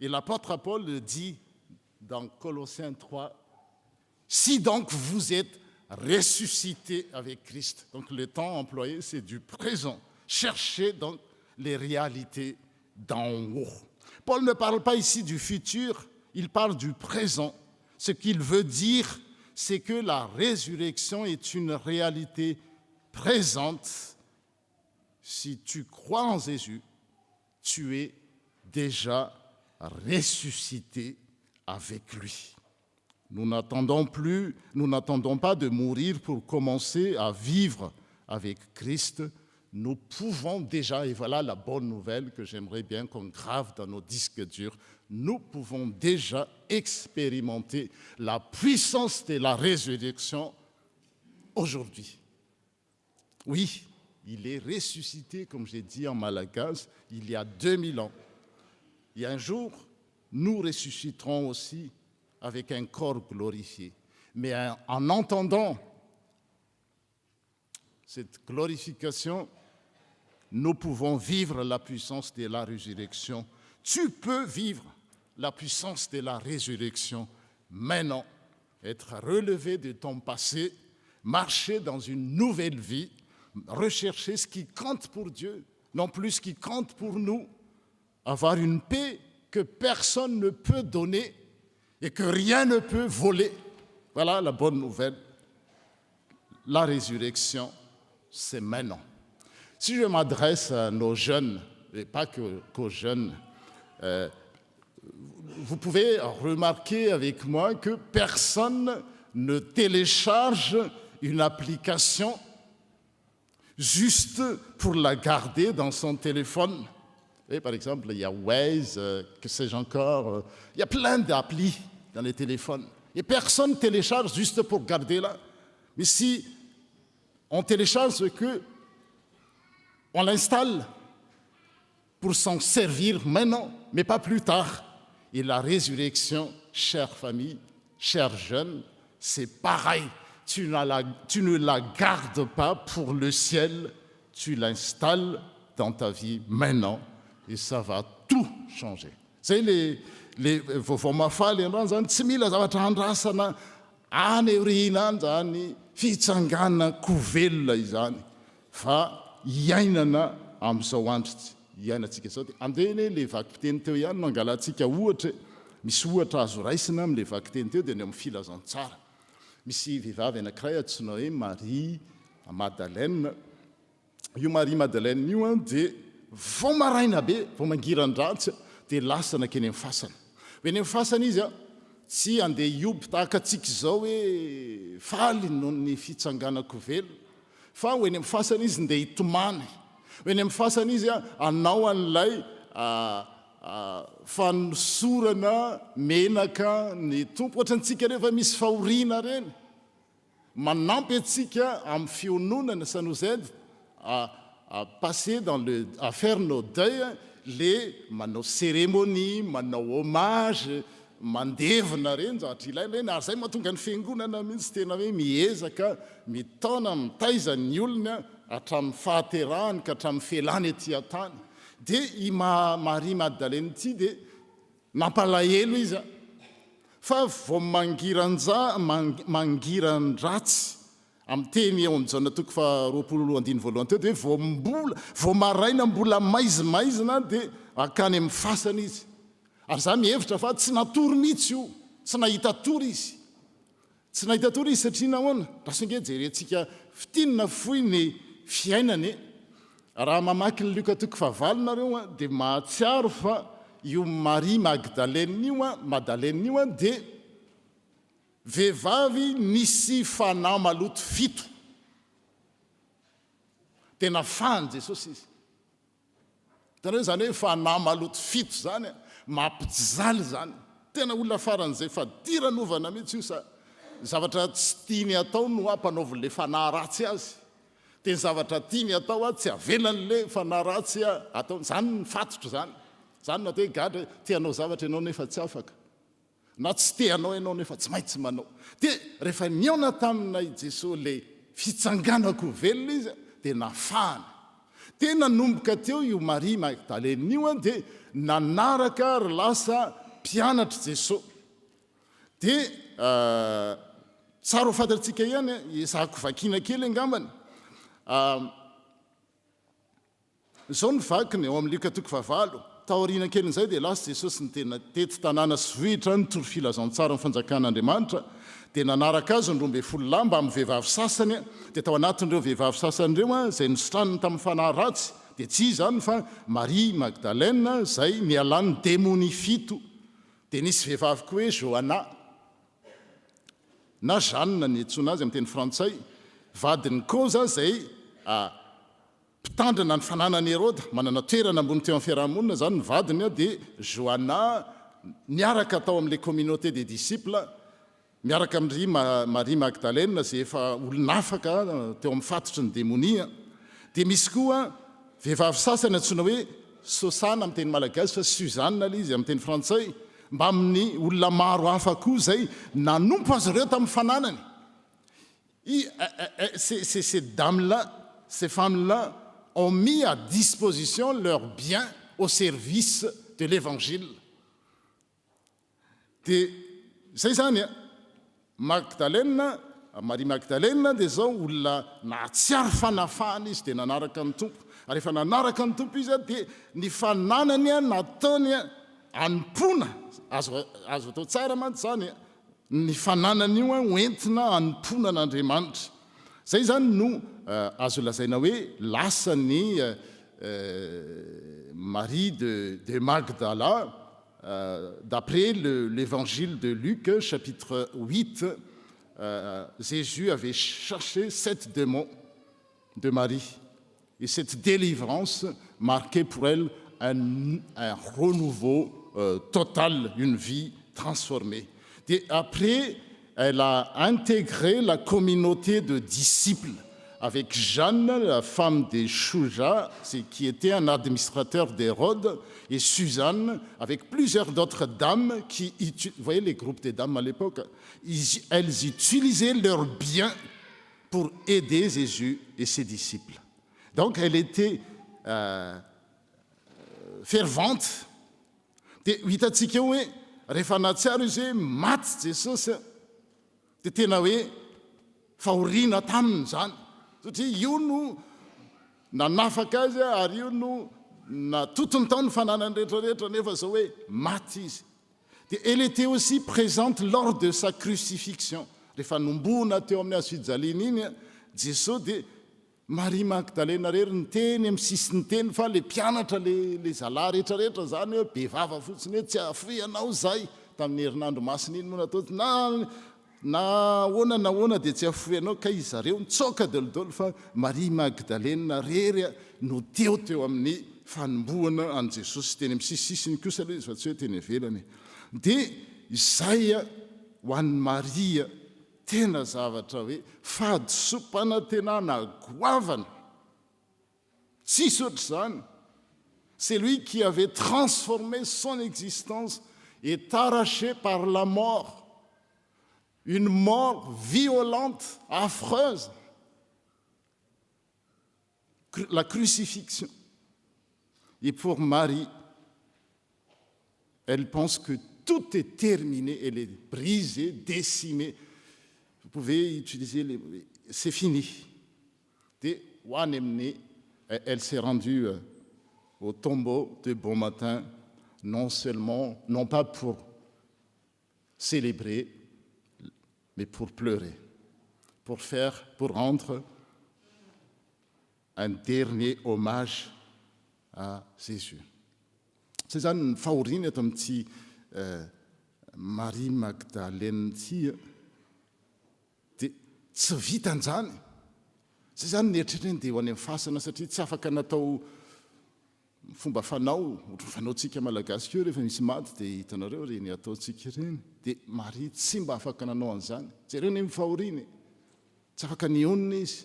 Et l'apôtre Paul le dit dans Colossiens 3, « Si donc vous êtes ressuscités avec Christ », donc le temps employé, c'est du présent. Cherchez donc les réalités d'en haut. Paul ne parle pas ici du futur, il parle du présent. Ce qu'il veut dire, c'est que la résurrection est une réalité présente. Si tu crois en Jésus, tu es déjà ressuscité avec lui. Nous n'attendons pas de mourir pour commencer à vivre avec Christ. Nous pouvons déjà, et voilà la bonne nouvelle que j'aimerais bien qu'on grave dans nos disques durs, nous pouvons déjà expérimenter la puissance de la résurrection aujourd'hui. Oui, il est ressuscité, comme j'ai dit en malgache, il y a 2000 ans. Et un jour, nous ressusciterons aussi avec un corps glorifié. Mais en entendant cette glorification, nous pouvons vivre la puissance de la résurrection. Tu peux vivre la puissance de la résurrection maintenant, être relevé de ton passé, marcher dans une nouvelle vie, rechercher ce qui compte pour Dieu, non plus ce qui compte pour nous, avoir une paix que personne ne peut donner et que rien ne peut voler. Voilà la bonne nouvelle. La résurrection, c'est maintenant. Si je m'adresse à nos jeunes, et pas qu'aux jeunes, vous pouvez remarquer avec moi que personne ne télécharge une application juste pour la garder dans son téléphone. Et par exemple, il y a Waze, que sais-je encore, il y a plein d'applis dans les téléphones. Et personne ne télécharge juste pour garder là. Mais si on télécharge ce que on l'installe pour s'en servir maintenant, mais pas plus tard. Et la résurrection, chère famille, chers jeunes, c'est pareil. Tu ne la gardes pas pour le ciel, tu l'installes dans ta vie maintenant et ça va tout changer. C'est vomafaly androany tsy mila zavatra andrasana any aoriana any zany fitsangana kovelona izany fa iainana amin'izao andro iainantsika zao. Andeny le vakim-piteny teo ihany no angalantsika ohatra, misy ohatra azo raisina amin'le vakim-piteny teo dia ny amin'ny filazantsara. Misy vehivavy anankiray antsoina hoe Marie Madeleine. Io Marie Madeleine io dia vao maraina be, vao mangiran-dratsy dia lasa nakeny amin'ny fasana. Eny amin'ny fasana izy tsy andeha hioby tahaka antsika izao hoe faly noho ny fitsanganako velo, fa ho eny amin'ny fasana izy ndeha hitomany. Ho eny amin'ny fasana izy anao an'ilay fanosorana menaka ny tompo, ohatrantsika rehefa misy fahoriana reny, manampy antsika amin'ny fiononana, ça nous aide à passer à faire nos deuils, manao cérémonie, manao hommage, mandevina reny zavatra ilaina reny. Ary zay mahatonga ny fiangonana mihitsy tena hoe miezaka, mitaona, mitaiza ny olona hatramin'ny fahaterahany ka hatramin'ny felany ety an-tany. Dia i Maria Magdalene ity dia nampalahelo izy fa vao mangiran-dratsy amin'ny teny eo amin'ny jaona toko fa 20:20 teo dia vao maraina mbola maizimaizina dia akany amin'ny fasana izy. Ary za mihevitra fa tsy natory mihitsy io, tsy nahita tory izy. Tsy nahita tory izy satria nahoana? Raha songe jerentsika fitinina foy ny fiainany. Raha mamaky ny Luka toko 9 nareo dia mahatsiaro fa io Maria Magdalene io dia vehivavy nisy fanahy maloto 7. Dia nafahany Jesosy izy. Hitanareo zany hoe fanahy maloto 7 zany mampijaly zany. Tena olona faran'izay fa diranovana mihitsy io sa zavatra tsy tiany atao no ampanaoviny le fanahy ratsy azy. Dia ny zavatra tiany atao tsy avelan'le fanahy ratsy atao. Zany ny fatotro zany. Zany natao hoe gadra tianao zavatra ianao nefa tsy afaka. Na tsy teanao ianao nefa tsy maintsy manao. Dia rehefa niaona taminay Jesosy le fitsanganako velona izy dia nafahany. Tena nomboka teo io Maria Magdalene io dia nanaraka ary lasa mpianatra Jesosy. Dia tsara ho fantatsika ihany izahako vakiana kely angambany. Izao ny vakiny ao amin'ny Luka toko 9. Taoriana kely izay dia lasa Jesosy ny tena tety tanàna sy vohitra ny toro filazantsara ny fanjakan'Andriamanitra. Dia nanaraka azy ny 12 lamba amin'ny vehivavy sasany. Dia tao anatin'ireo vehivavy sasany ireo izay nisitraniny tamin'ny fanahy ratsy dia tsy izany fa Maria Magdalene izay nialany démonie 7. Dia nisy vehivavy koa hoe Johanna na Jeanne ny antsoina azy amin'ny teny frantsay, vadiny koza izay mpitandrina ny fananan'i Hérode, manana toerana ambony teo amin'ny fiarahamonina zany ny vadiny dia Johanna niaraka tao amin'ilay communauté des disciples, miaraka amin'ry Maria Magdalene izay efa olonafaka teo amin'ny fatotry ny démonie. Dia misy koa vehivavy sasany antsoina hoe Sosana amin'ny teny malagasy fa Suzanne izy amin'ny teny frantsay, mba amin'ny olona maro hafa koa izay nanompo azy ireo tamin'ny fananany. Ces dames-là, ces femmes-là ont mis à disposition leurs biens au service de l'évangile. Dia zay zany Maria Magdalene dia zao olona nahatsiaro fanafahana izy dia nanaraka ny tompo. Ary rehefa nanaraka ny tompo izy dia ny fananany nataony anompona, azo atao tsara mantsy zany ny fananany io hoentina anompona an'Andriamanitra. Zay zany no azo lazaina hoe lasa ny Marie de Magdala d'après l'évangile de Luc chapitre 8. Jésus avait chassé 7 démons de Marie et cette délivrance marquait pour elle un renouveau total, une vie transformée. Et après, elle a intégré la communauté de disciples avec Jeanne, la femme de Chouja, qui était un administrateur d'Hérode, et Suzanne, avec plusieurs d'autres dames qui, vous voyez les groupes des dames à l'époque, elles utilisaient leurs biens pour aider Jésus et ses disciples. Donc elle était fervente. Dia hitatsika hoe rehefa natsiaro izy hoe maty Jesosy dia tena hoe fahoriana taminy zany satria io no nanafaka azy ary io no natotony tao ny fananany rehetrarehetra nefa zao hoe maty izy. Dia elle était aussi présente lors de sa crucifixion. Rehefa nombona teo amin'ny hazo fijaliana iny Jesosy dia Maria Magdalene rery niteny amin'ny sisiny teny fa le mpianatra le zalahy rehetrarehetra zany hoe bevava fotsiny hoe tsy afoy anao zay tamin'ny herinandro masina iny moa natao na hoana dia tsy afoy anao ka izy zareo nitsoaka dolidolo fa Maria Magdalene rery no teo amin'ny fanombohana an Jesosy teny amin'ny sisisiny kosa aloha izy fa tsy hoe teny ivelany. Dia izay ho an'ny Maria tena zavatra hoe fahadisopana tena nagoavana. Tsisy ohatr' zany. C'est lui qui avait transformé son existence et arraché par la mort. Une mort violente, affreuse. la crucifixion. Et pour Marie, elle pense que tout est terminé, elle est brisée, décimée. Vous pouvez utiliser c'est fini. Elle s'est rendue au tombeau de bon matin, non pas pour célébrer, mais pour pleurer, pour rendre un dernier hommage à Jésus. Zay zany ny fahoriana eto amin'ity Marie Magdalene ity dia tsy vitan'izany. Zay zany nieritreretreny dia ho any amin'ny fasana satria tsy afaka natao fomba fanao, ohatry fanaontsika malagasy keo rehefa misy maty dia hitanareo reny ataontsika ireny. Dia Marie tsy mba afaka nanao an'izany. Jereo ny fahoriana, tsy afaka nionina izy.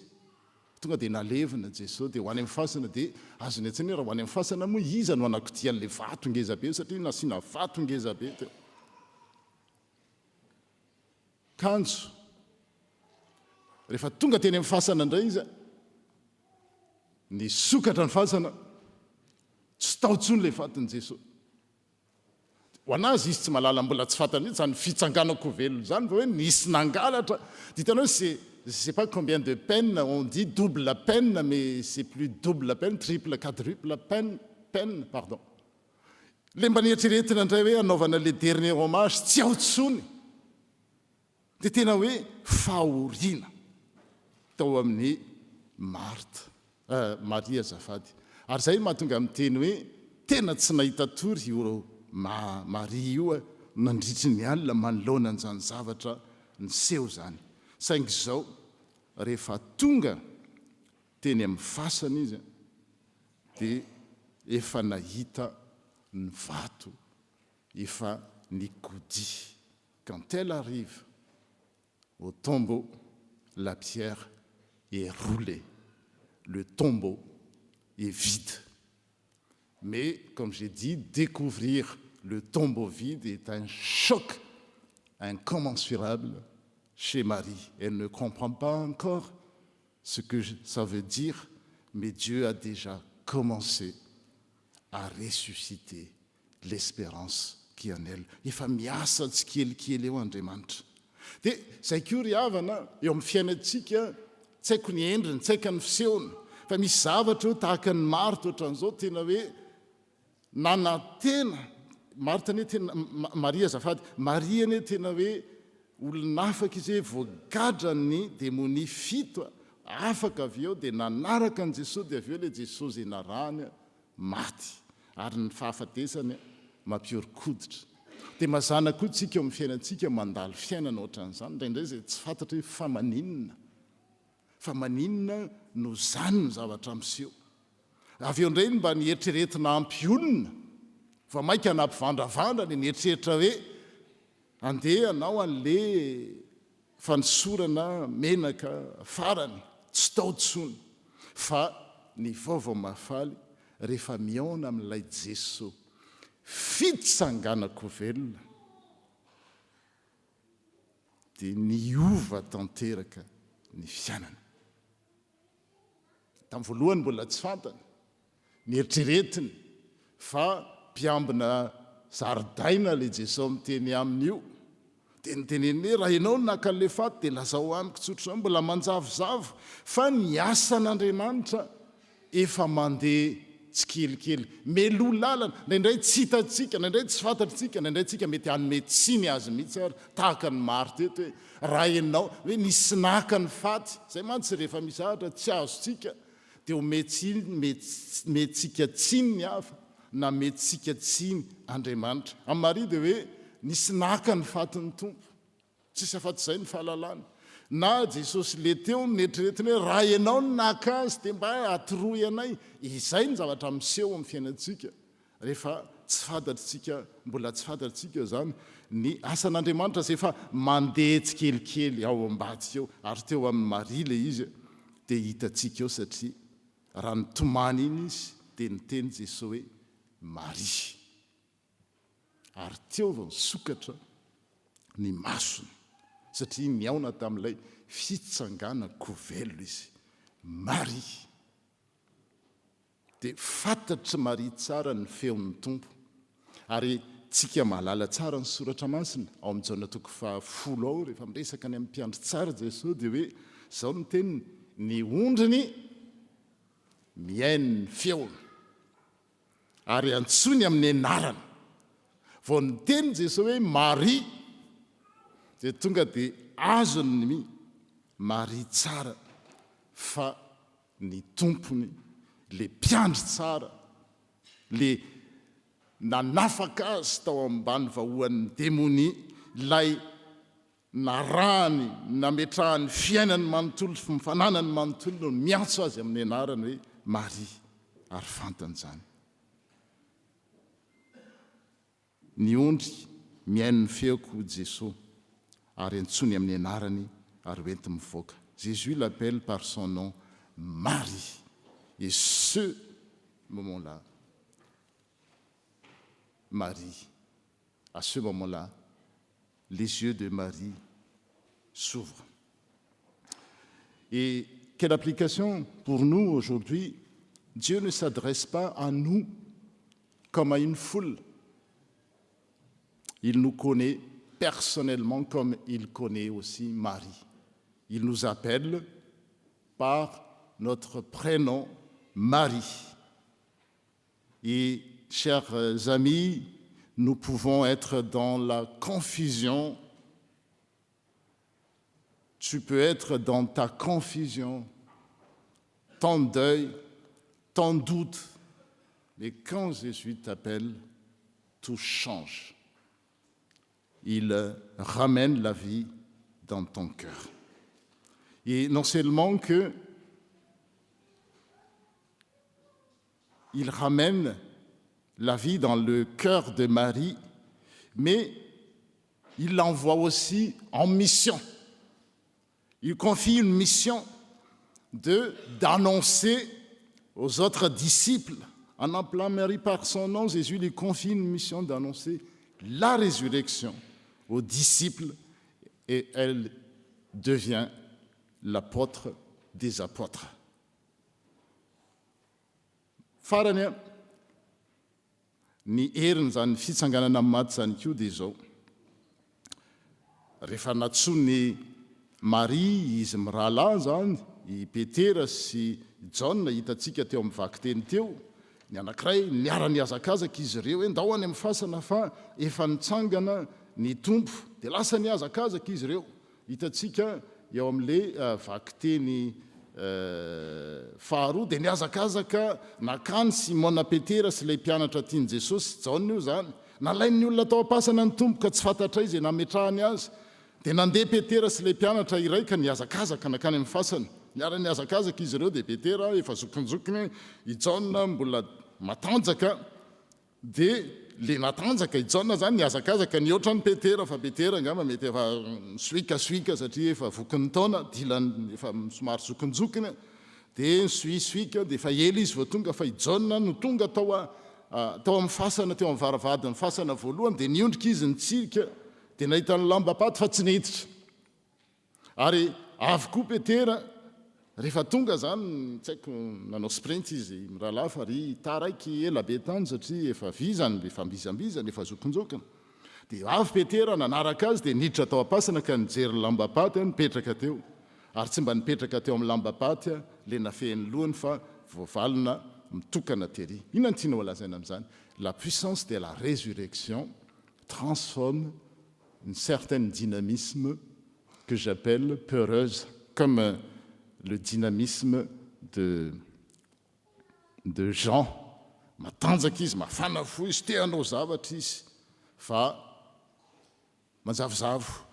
Tonga dia nalevina Jesosy dia ho any amin'ny fasana dia azony an-tsena raha ho any amin'ny fasana moa iza no anakodia an'ilay vato ngeza be satria nasiana vato ngeza be teo. Kanjo rehefa tonga teny amin'ny fasana indray izy ny sokatra ny fasana tsy tao tsony ilay vatony Jesosy. Ho anazy izy tsy malala mbola tsy fantany zany fitsanganako velona zany fa hoe nisy nangalatra. Ditanao c'est pas combien de peines, on dit double peine, mais c'est plus double peine, triple, quadruple peine, pardon. Le mba nieritreretina indray hoe anaovana le dernier hommage tsy ao tsony. Dia tena hoe fahoriana tao amin'ny Maria azafady. Ary zay mahatonga miteny hoe tena tsy nahita tory io Maria io nandritry ny alina manoloana an'izany zavatra niseho zany. Saingy izao rehefa tonga teny amin'ny fasana izy dia efa nahita ny vato efa nigodit. Quand elle arrive au tombeau, la pierre est roulée. Le tombeau est vide. Mais, comme j'ai dit, découvrir le tombeau vide est un choc incommensurable chez Marie. Elle ne comprend pas encore ce que ça veut dire, mais Dieu a déjà commencé à ressusciter l'espérance qui est en elle. Efa miasa tsikelikely eo Andriamanitra. Dia zay koa ry havana eo amin'ny fiainantsika tsy haiko ny endriny, tsy haiko ny fisehony, fa misy zavatra eo tahaka ny Marta ohatran'izao tena hoe nanantena Marta ne tena Maria azafady, Maria ne tena hoe olona afaka izy hoe voagadra ny démonie fito afaka avy eo dia nanaraka an' Jesosy dia avy eo ilay Jesosy enarahany maty ary ny fahafatesany mampiorikoditra. Dia mazana koa tsika eo amin'ny fiainantsika mandalo fiainana ohatran'izany indraindray izay tsy fantatra hoe fa maninona no zany ny zavatra miseho. Avy eo indray mba nieritreretina ampionina fa maika anampivandravandra ny nieritreretra hoe andeha anao an'le fanosorana menaka farany tsy tao tsony fa ny vaovao mafaly rehefa miaona amin'ilay Jesosy fitsanganako velona dia niova tanteraka ny fiainana. Tamin'ny voalohany mbola tsy fantany nieritreretiny fa mpiambina zaridaina le Jesosy miteny amin'io dia niteneny hoe raha ianao no naka an'ilay faty dia lazao amiko tsotra mbola manjavozavo fa ny asan'Andriamanitra efa mandeha tsikelikely meloa lalana indraindray tsy hitatsika, indraindray tsy fantatritsika, indraindray tsika mety hanome tsiny azy mihitsy ary tahaka ny Marta teto hoe raha ianao hoe nisy naka ny faty zay mantsy rehefa misahatra tsy azotsika dia ometsika tsiny ny hafa na metsika tsiny Andriamanitra. Amin'ny Maria dia hoe nisy naka ny fatiny tompo, tsisy afa-tsy izay ny fahalalana. Na Jesosy le teo nieritreretiny hoe raha ianao no naka azy dia mba atoroy anay. Izay ny zavatra miseho amin'ny fiainantsika rehefa tsy fantatritsika, mbola tsy fantatritsika zany ny asan'Andriamanitra zay efa mandeha tsikelikely ao ambadika eo. Ary teo amin'ny Maria le izy dia hitatsika eo satria raha nitomany iny izy dia niteny Jesosy hoe Maria. Ary teo vao nisokatra ny masony satria niaona tamin'ilay fitsanganako velona izy Maria. dia fantatry Maria tsara ny feon'ny tompo. Ary tsika mahalala tsara ny soratra masina ao amin'ny jaona toko 10 ao rehefa miresaka ny amin'ny mpiandry tsara Jesosy dia hoe izao ny teniny ny ondriny miaino ny feony ary antsony amin'ny anarana. Vao ny teny Jesosy hoe Maria dia tonga dia azony Maria tsara fa ny tompony le mpiandry tsara le nanafaka azy tao ambany vahoan'ny demonia ilay narahany nametrahany fiainany manontolo sy mifananany manontolo no miantso azy amin'ny anarany hoe Maria ary fantany izany. Ny ondry miaino ny feoko Jesosy ary antsony amin'ny anarany ary hoenti mivoaka. Jésus l'appelle par son nom Marie. Et ce moment-là, Marie, à ce moment-là, les yeux de Marie s'ouvrent. Et quelle application pour nous aujourd'hui? Dieu ne s'adresse pas à nous comme à une foule. Il nous connaît personnellement comme il connaît aussi Marie. Il nous appelle par notre prénom Marie. Et, chers amis, nous pouvons être dans la confusion. Tu peux être dans ta confusion, ton deuil, ton doute. Mais quand Jésus t'appelle, tout change. Il ramène la vie dans ton cœur. Et non seulement que il ramène la vie dans le cœur de Marie, mais il l'envoie aussi en mission. Il confie une mission d'annoncer aux autres disciples. En appelant Marie par son nom, Jésus lui confie une mission d'annoncer la résurrection aux disciples et elle devient l'apôtre des apôtres. Farany ny heriny zany fitsanganana amin'ny maty zany koa dia izao. Rehefa natsony Maria izy mirahalahy zany, i Petera sy John hitantsika teo amin'ny vakiteny teo, ny anankiray niara-niazakazaka izy ireo hoe ndao any amin'ny fasana fa efa nitsangana ny tompo, dia lasa niazakazaka izy ireo. Hitantsika eo amin'ilay vakiteny faharoa dia niazakazaka nakany Simona Petera sy ilay mpianatra tiany Jesosy John io zany. Nalainy olona tao am-pasana ny tompo ka tsy fantatra izy nametrahany azy. Dia nandeha Petera sy ilay mpianatra iray ka niazakazaka nakany amin'ny fasana. Niara-niazakazaka izy ireo dia Petera efa zokinjokiny, i John mbola matanjaka. Dia le natanjaka i John zany niazakazaka ny oatra ny Petera, fa Petera angamba mety efa suika satria efa vokin'ny taona, dilany efa somary zokinjokiny. Dia suika dia efa ela izy vao tonga, fa i John no tonga tao amin'ny fasana, teo amin'ny varavadin'ny fasana voalohany, dia niondrika izy nitsirika, dia nahita ny lamba-paty fa tsy niditra. Ary avokoa Petera rehefa tonga zany, tsy haiko nanao sprint izy mirahalahy fa ry taraiky ela be tany satria efa vizany, efa mbizambizany, efa zokinjokiny. Dia avy Petera nanaraka azy dia niditra tao am-pasana ka nijery lamba-paty nipetraka teo. Ary tsy mba nipetraka teo amin'ny lamba-paty le nafehin'ny lohany fa voavalona mitokana tery. Inona tiana ho lazaina amin'izany? La puissance de la résurrection transforme une certaine dynamisme que j'appelle peureuse, comme le dynamisme de Jean. Matanjaka izy, mafana fo izy, te hanao zavatra izy, fa manjavozavo.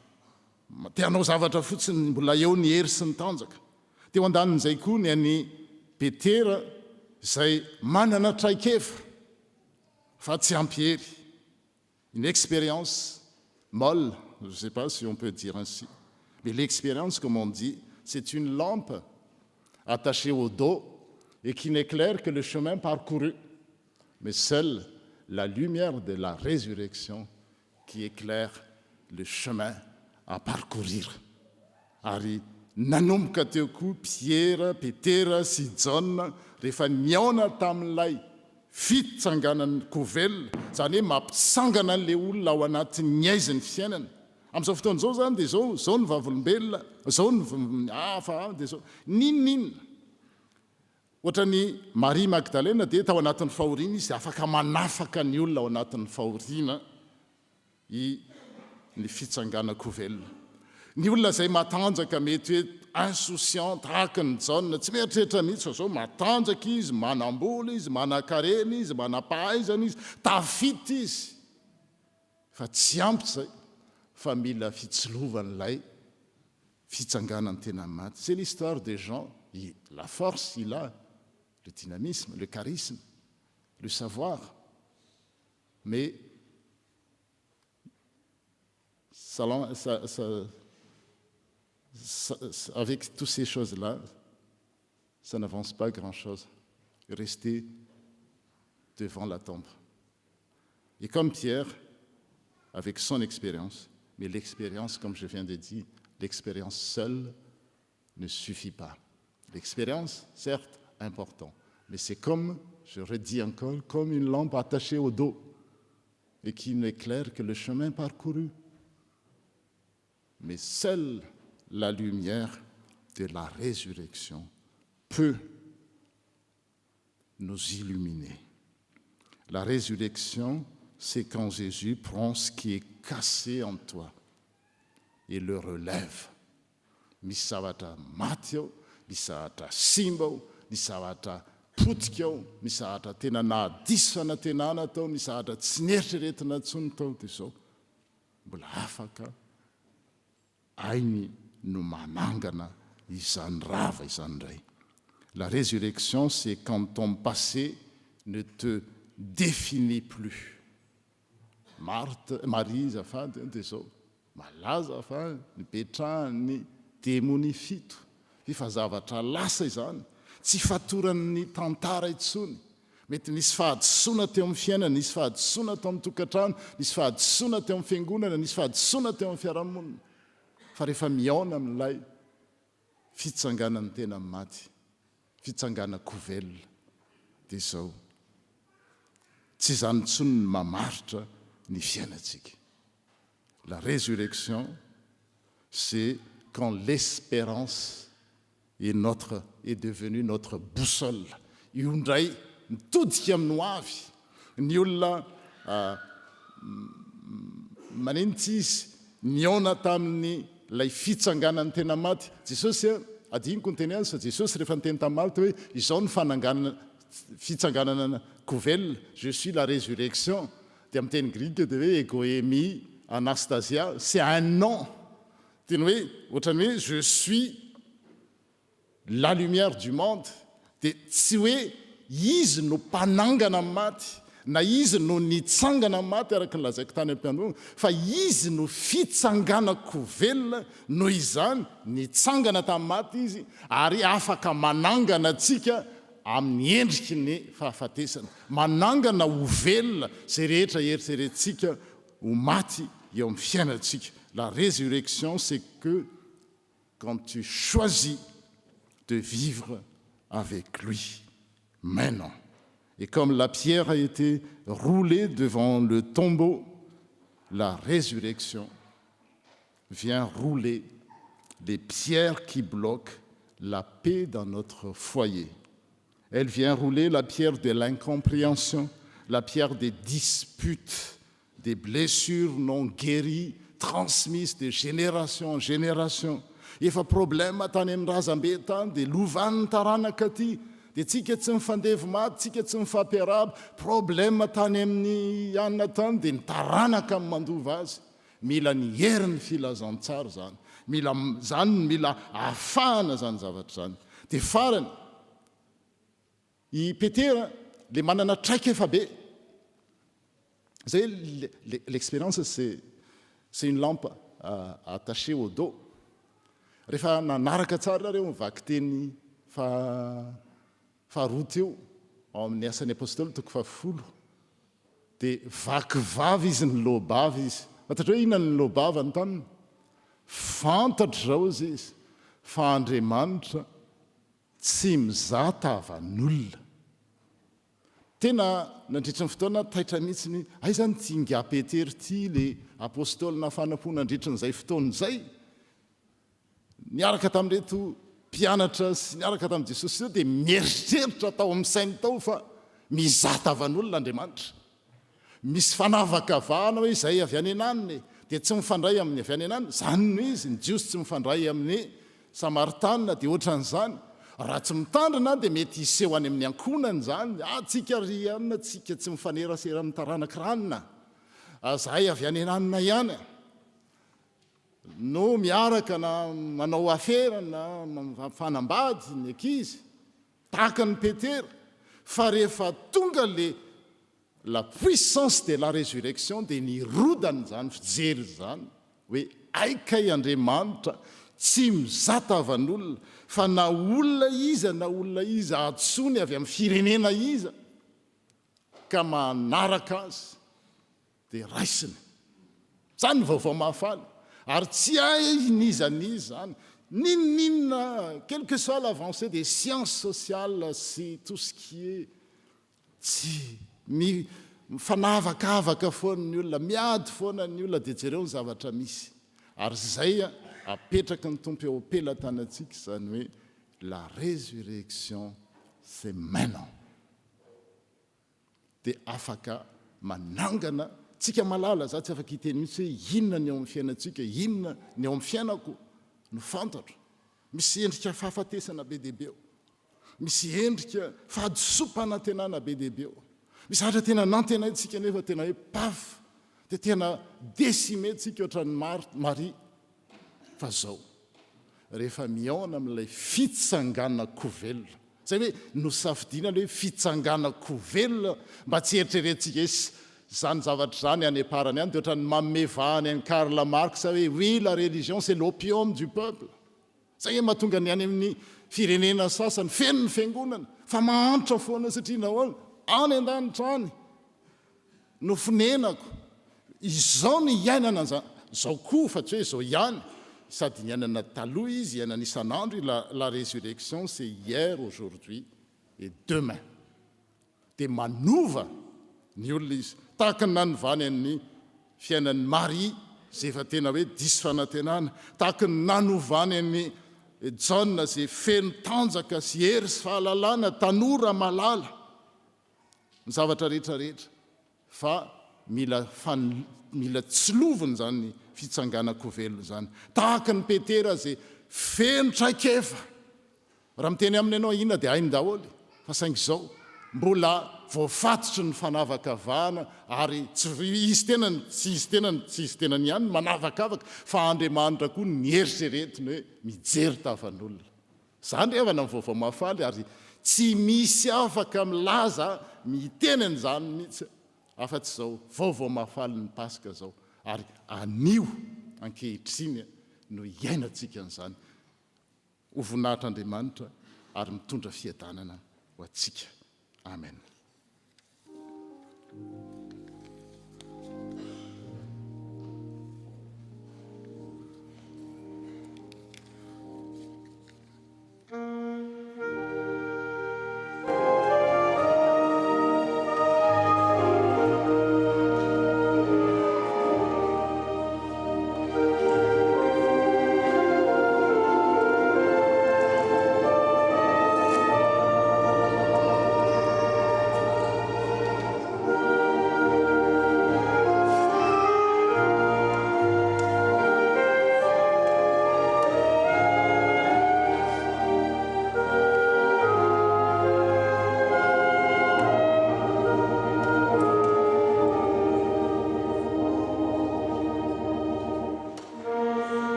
Te hanao zavatra fotsiny, mbola eo ny hery sy ny tanjaka. Teo andanin'izay koa ny an'ny Petera izay manana traikefa fa tsy ampiery. Une expérience molle, je ne sais pas si on peut dire ainsi. Mais l'expérience, comme on dit, c'est une lampe attachée au dos et qui n'éclaire que le chemin parcouru. Mais seule la lumière de la résurrection qui éclaire le chemin à parcourir. Ary nanomboka teo koa Piera, Petera sy Jaona rehefa niaona tamin'ilay fitsanganany kovelona, zany hoe mampisangana an'lay olona ao anatin'ny aiziny fiainana. Amin'izao fotoan'izao zany dia zao ny vavolombelona, zao ny hafa dia zao ninninna. Ohatra ny Maria Magdalena dia tao anatin'ny fahoriana izy afaka manafaka ny olona ao anatin'ny fahoriana ny fitsangana kovelona. Ny olona izay matanjaka mety hoe insouciant tahaka ny Jaona, tsy mieritreritra mihitsy fa zao matanjaka izy, manam-bola izy, manan-karena izy, manam-pahaizana izy, tafita izy. Fa tsy ampy zay fa mila fitsilovan'ilay fitsanganany tena maty. C'est l'histoire des gens, la force il a, le dynamisme, le charisme, le savoir. Mais avec toutes ces choses-là, ça n'avance pas grand-chose. Rester devant la tombe. Et comme Pierre, avec son expérience, mais l'expérience, comme je viens de dire, l'expérience seule ne suffit pas. L'expérience, certes, important, mais c'est comme, je redis encore, comme une lampe attachée au dos et qui n'éclaire que le chemin parcouru. Mais seule la lumière de la résurrection peut nous illuminer. La résurrection, c'est quand Jésus prend ce qui est cassé en toi et le relève. Misy zavatra maty ao, misy zavatra simba ao, misy zavatra potika ao, misy zavatra tena nahadiso fanantenana tao, misy zavatra tsy nieritreretina intsony tao dia zao mbola afaka ainy no manangana izany rava izany indray. La résurrection, c'est quand ton passé ne te définit plus. Marie azafady dia zao malaza fa nipetrahany demony fito, efa zavatra lasa izany, tsy fatoran'ny tantara intsony. Mety nisy fahadisoana teo amin'ny fiainana, nisy fahadisoana teo amin'ny tokantrano, nisy fahadisoana teo amin'ny fiangonana, nisy fahadisoana teo amin'ny fiarahamonina. Fa rehefa miaona amin'ilay fitsanganany tena maty, fitsangana kovelona, dia zao tsy izany intsony ny mamaritra ny fiainantsika. La résurrection, c'est quand l'espérance est devenue notre boussole. Io ndray mitodika amin'ny ho avy. Ny olona manenitsy izy niaona tamin'ny lay fitsanganany tena maty. Jesosy adiniko ny teny azy fa Jesosy rehefa niteny tamin'ny Marta hoe izao ny fananganana fitsanganana kovelona, je suis la résurrection. Dia amin'ny teny grika dia hoe egoemi anastasia, c'est un nom. Teny hoe ohatrany hoe je suis la lumière du monde. Dia tsy hoe izy no mpanangana maty na izy no nitsangana maty araka ny lazaiko tany am-piangonana, fa izy no fitsangana kovelona. Noho izany nitsangana tamin'ny maty izy ary afaka manangana antsika amin'ny endriky ny fahafatesana, manangana ho velona zay rehetra eritreretintsika ho maty eo amin'ny fiainantsika. La résurrection, c'est que quand tu choisis de vivre avec lui maintenant. Et comme la pierre a été roulée devant le tombeau, la résurrection vient rouler les pierres qui bloquent la paix dans notre foyer. Elle vient rouler la pierre de l'incompréhension, la pierre des disputes, des blessures non guéries, transmises de génération en génération. Efa problème tany amin'ny razambe tany dia lovan'ny taranaka aty, dia tsika tsy mifandevy maty, tsika tsy mifampiarahaba. Problème tany amin'ny anina tany dia ny taranaka amin'ny mandova azy. Mila ny herin'ny filazantsara zany, mila ahafahana zany zavatra zany. Dia farany i Petera le manana traika efa be. Vous savez, l'expérience, c'est une lampe attachée au dos. Rehefa nanaraka tsara reo mivaky teny faharoa teo ao amin'ny asan'ny apôstôly toko 10, dia vakivavy izy ny lobavy izy. Fantatra hoe inona ny lobavy any taminy? Fantatra zao izy. fa Andriamanitra tsy mizata avan'olona. Tena nandritra ny fotoana taitra mihitsiny ay zany ty inga Petera ty le apôstôlina fanampona nandritra n'izay fotoana izay. Niaraka tamin'reto mpianatra sy niaraka tamin'i Jesosy io dia mieritreritra tao amin'ny sainy tao fa mizata avan'olona Andriamanitra. Misy fanavakavahana hoe izay avy any ananiny dia tsy mifandray amin'ny avy any ananiny. Zany no izy ny Jiosy tsy mifandray amin'ny Samaritana dia ohatran'izany. Raha tsy mitandrina dia mety hiseho any amin'ny ankonany zany. Tsika ry anina tsika tsy mifanerasera amin'ny taranak'ranona. Zahay avy any ananina ihany. No miaraka na manao afera na fanambady ny ankizy tahaka ny Petera. Fa rehefa tonga la puissance de la résurrection dia nirodana zany fijery zany hoe aikay Andriamanitra tsy mizata avan'olona fa na olona iza atsony avy amin'ny firenena iza ka manaraka azy dia raisiny. Zany vaovao mahafaly. Ary tsy hay niza zany. Ninina, quelle que soit l'avancée des sciences sociales sy tout ce qui est tsy mifanavakavaka foana ny olona, miady foana ny olona dia jereo ny zavatra misy. Ary zay apetraka ny tompo eo am-pelantanantsika zany hoe la résurrection c'est maintenant. Dia afaka manangana tsika malala za tsy afaka hiteny mihitsy hoe inona ny eo amin'ny fiainantsika, inona ny eo amin'ny fiainako no fantatra. Misy endrika fahafatesana be dehibe eo. Misy endrika fahadisom-panantenana be dehibe eo. Misy zavatra tena nantenaintsika nefa tena hoe paf dia tena décimentsika ohatran'ny Maria. Fa zao rehefa miaona amin'ilay fitsanganako velona. Zay hoe nosafidinana hoe fitsanganako velona mba tsy eritreretintsika zany zavatra zany any aparany any dia ohatran'ny mamevahany any Karl Marx hoe oui la religion c'est l'opium du peuple. Zay hoe mahatonga ny any amin'ny firenena sasany feno ny fiangonana fa mahantra foana satria nahoana any an-danitra any no fonenako izao ny iainana zao koa fa tsy hoe zao ihany sady ny iainana taloha izy iainana isan'andro. La résurrection c'est hier, aujourd'hui et demain. Dia manova ny olona izy tahaka ny nanovany amin'ny fiainan'ny Marie zay efa tena hoe diso fanantenana, tahaka ny nanovany amin'ny John zay feno tanjaka sy hery sy fahalalana, tanora malala ny zavatra rehetrarehetra. Fa mila tsiloviny zany fitsanganako velona zany. Tahaka ny Petera zay feno traikefa. Raha miteny aminy ianao inona dia hainy daholo. Fa saingy izao mbola voafatotry ny fanavakavahana ary tsy izy tenany ihany manavakavaka fa Andriamanitra koa ny eritreretiny hoe mijery tavan'olona. Zany revana ny vaovao mahafaly ary tsy misy afaka milaza miteny an'izany mihitsy afa-tsy zao vaovao mahafaly ny Pasika zao. Ary anio ankehitriny no iainantsika an'izany. Ho voninahitr'Andriamanitra ary mitondra fiadanana ho antsika. Amen.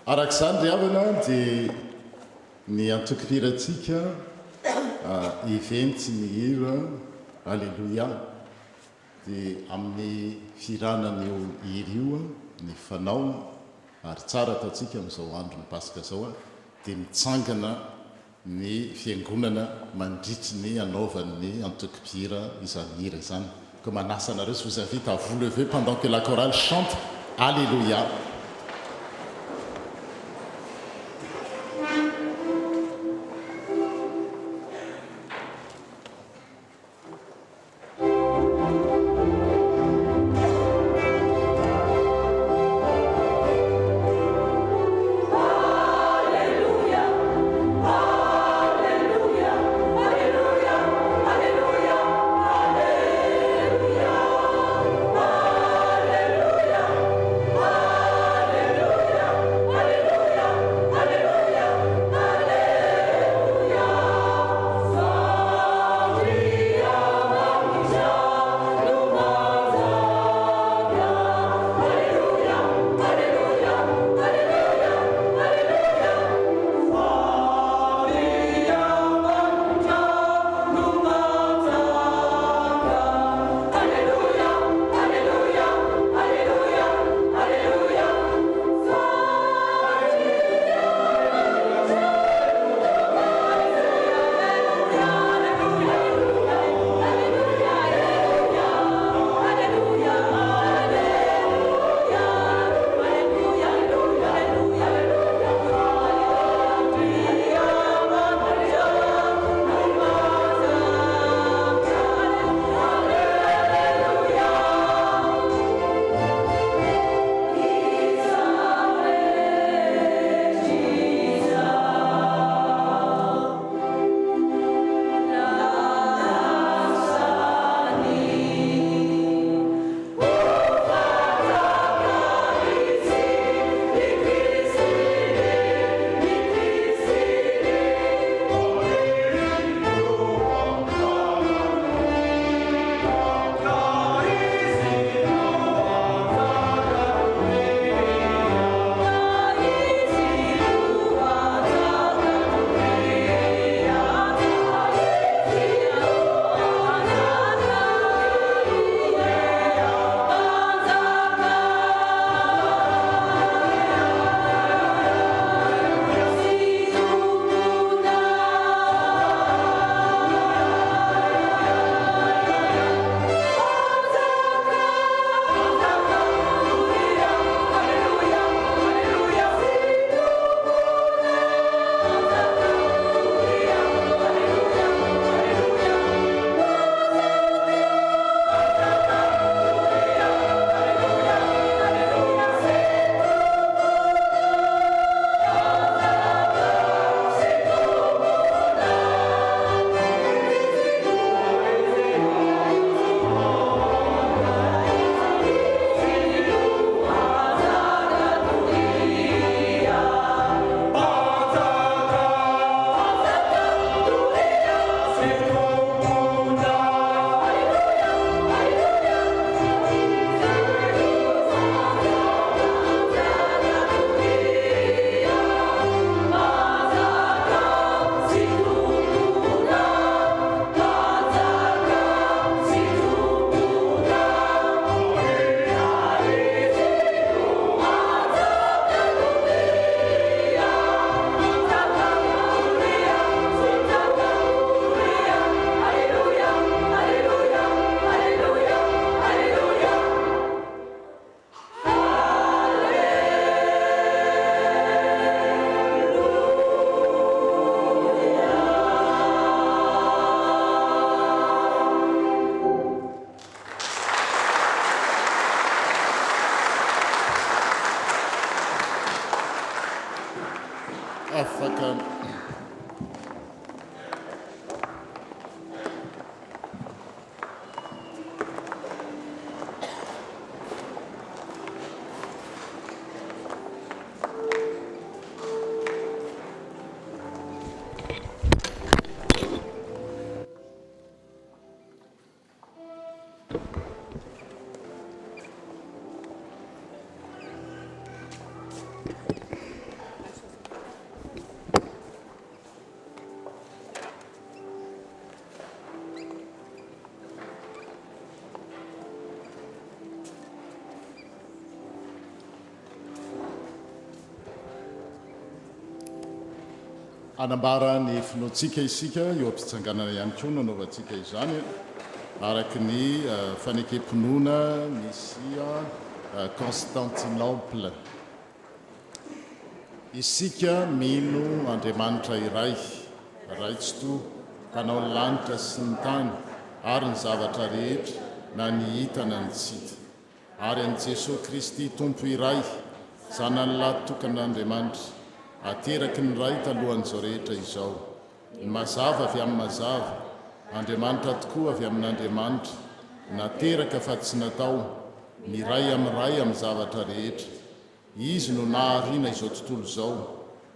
arak'izany ry havana dia ny antokopiratsika eventy ny hira alleloia dia amin'ny firanan'io hira io ny fanao ary tsara ataontsika amin'izao andro ny pasika zao dia mitsangana ny fiangonana mandritry ny anaovan'ny antokopira izany hira izany que manasana je vous invite à vous lever pendant que la chorale chante alléluia. afaka anambara ny finoantsika isika eo am-pitsanganana ihany koa nanaovantsika izany araky ny fanekempinoana misy Constantinople. Isika mino Andriamanitra iray, raitsy to mpanao ny lanitra sy ny tany ary ny zavatra rehetra na ny hita na ny tsy hita, ary an' Jesosy Kristy tompo iray, zanany lahy tokan'Andriamanitra, ateraky ny ray talohan'izao rehetra izao, ny mazava avy amin'ny mazava, Andriamanitra tokoa avy amin'Andriamanitra, nateraka fa tsy natao, ny ray amin'ny ray amin'ny zavatra rehetra. Izy no nahariana izao tontolo izao,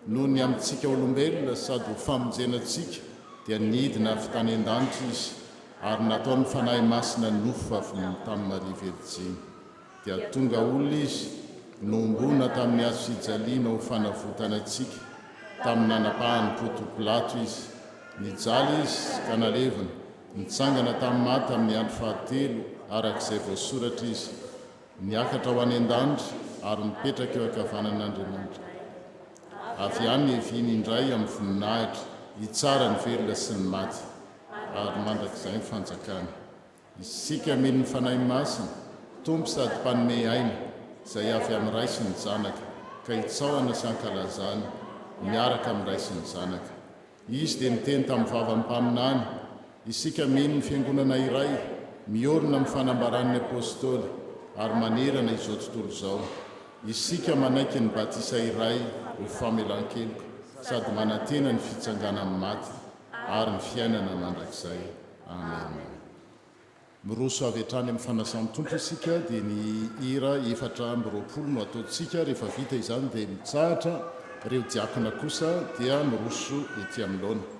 noho ny amintsika olombelona sady ho famonjenantsika dia nidina avy tany an-danitra izy, ary nataony fanahy masina nofo avy tamin'ny marivelojiny. Dia tonga olona izy, nombona tamin'ny hazo fijaliana ho fanavotana antsika, tamin'ny nanapahany Ponto Pilato izy, nijaly izy ka nalevina, nitsangana tamin'ny maty amin'ny andro fahatelo arak'izay voasoratra izy, niakatra ho any an-danitra ary mipetraka eo ankavanan'Andriamanitra. Avy ihany eviny indray amin'ny voninahitra, hitsara ny velona sy ny maty, ary mandrak'izay ny fanjakana. Isika mino ny fanahy masina, tompo sady mpanome aina, izay avy amin'ny ray sy ny zanaka, ka hitsaoana sy ankalazana, miaraka amin'ny ray sy ny zanaka. Izy dia niteny tamin'ny vava mpaminany, isika mino ny fiangonana iray, miorina amin'ny fanambaran'ny apôstôly, ary manerana izao tontolo izao. Isika manaiky ny batisa iray ho famelan-keloka, sady manantena ny fitsangana amin'ny maty, ary ny fiainana mandrakizay. Amen. Miroso avy hatrany amin'ny fanasan'ny tompo isika, dia ny hira 420 no ataontsika. Rehefa vita izany dia mitsahatra, ireo diakona kosa dia miroso ety amin'ny laona.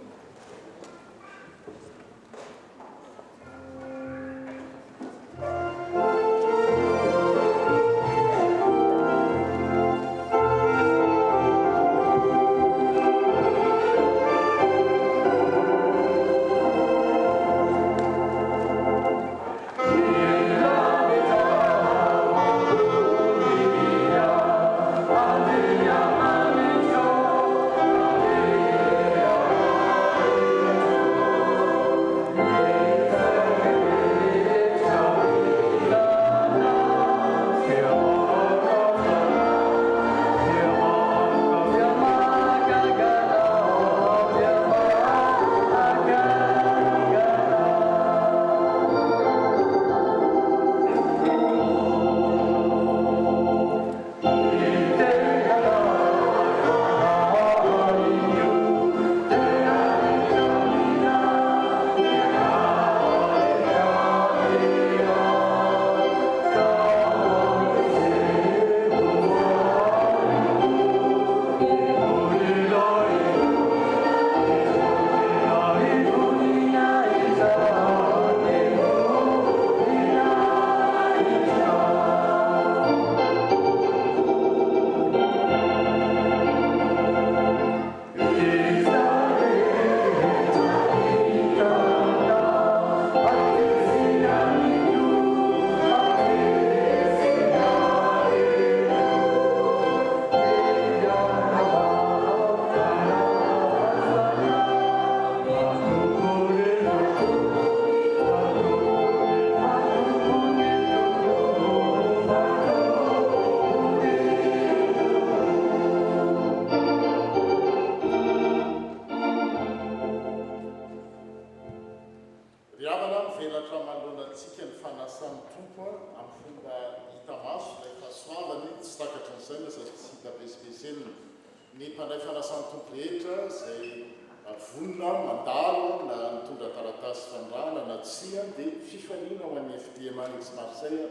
Ny mpandray fanasan'ny tompo rehetra izay vonona mandalo na nitondra taratasy fandrana na tsia dia fifaniana ho an'ny FDM sy Marseille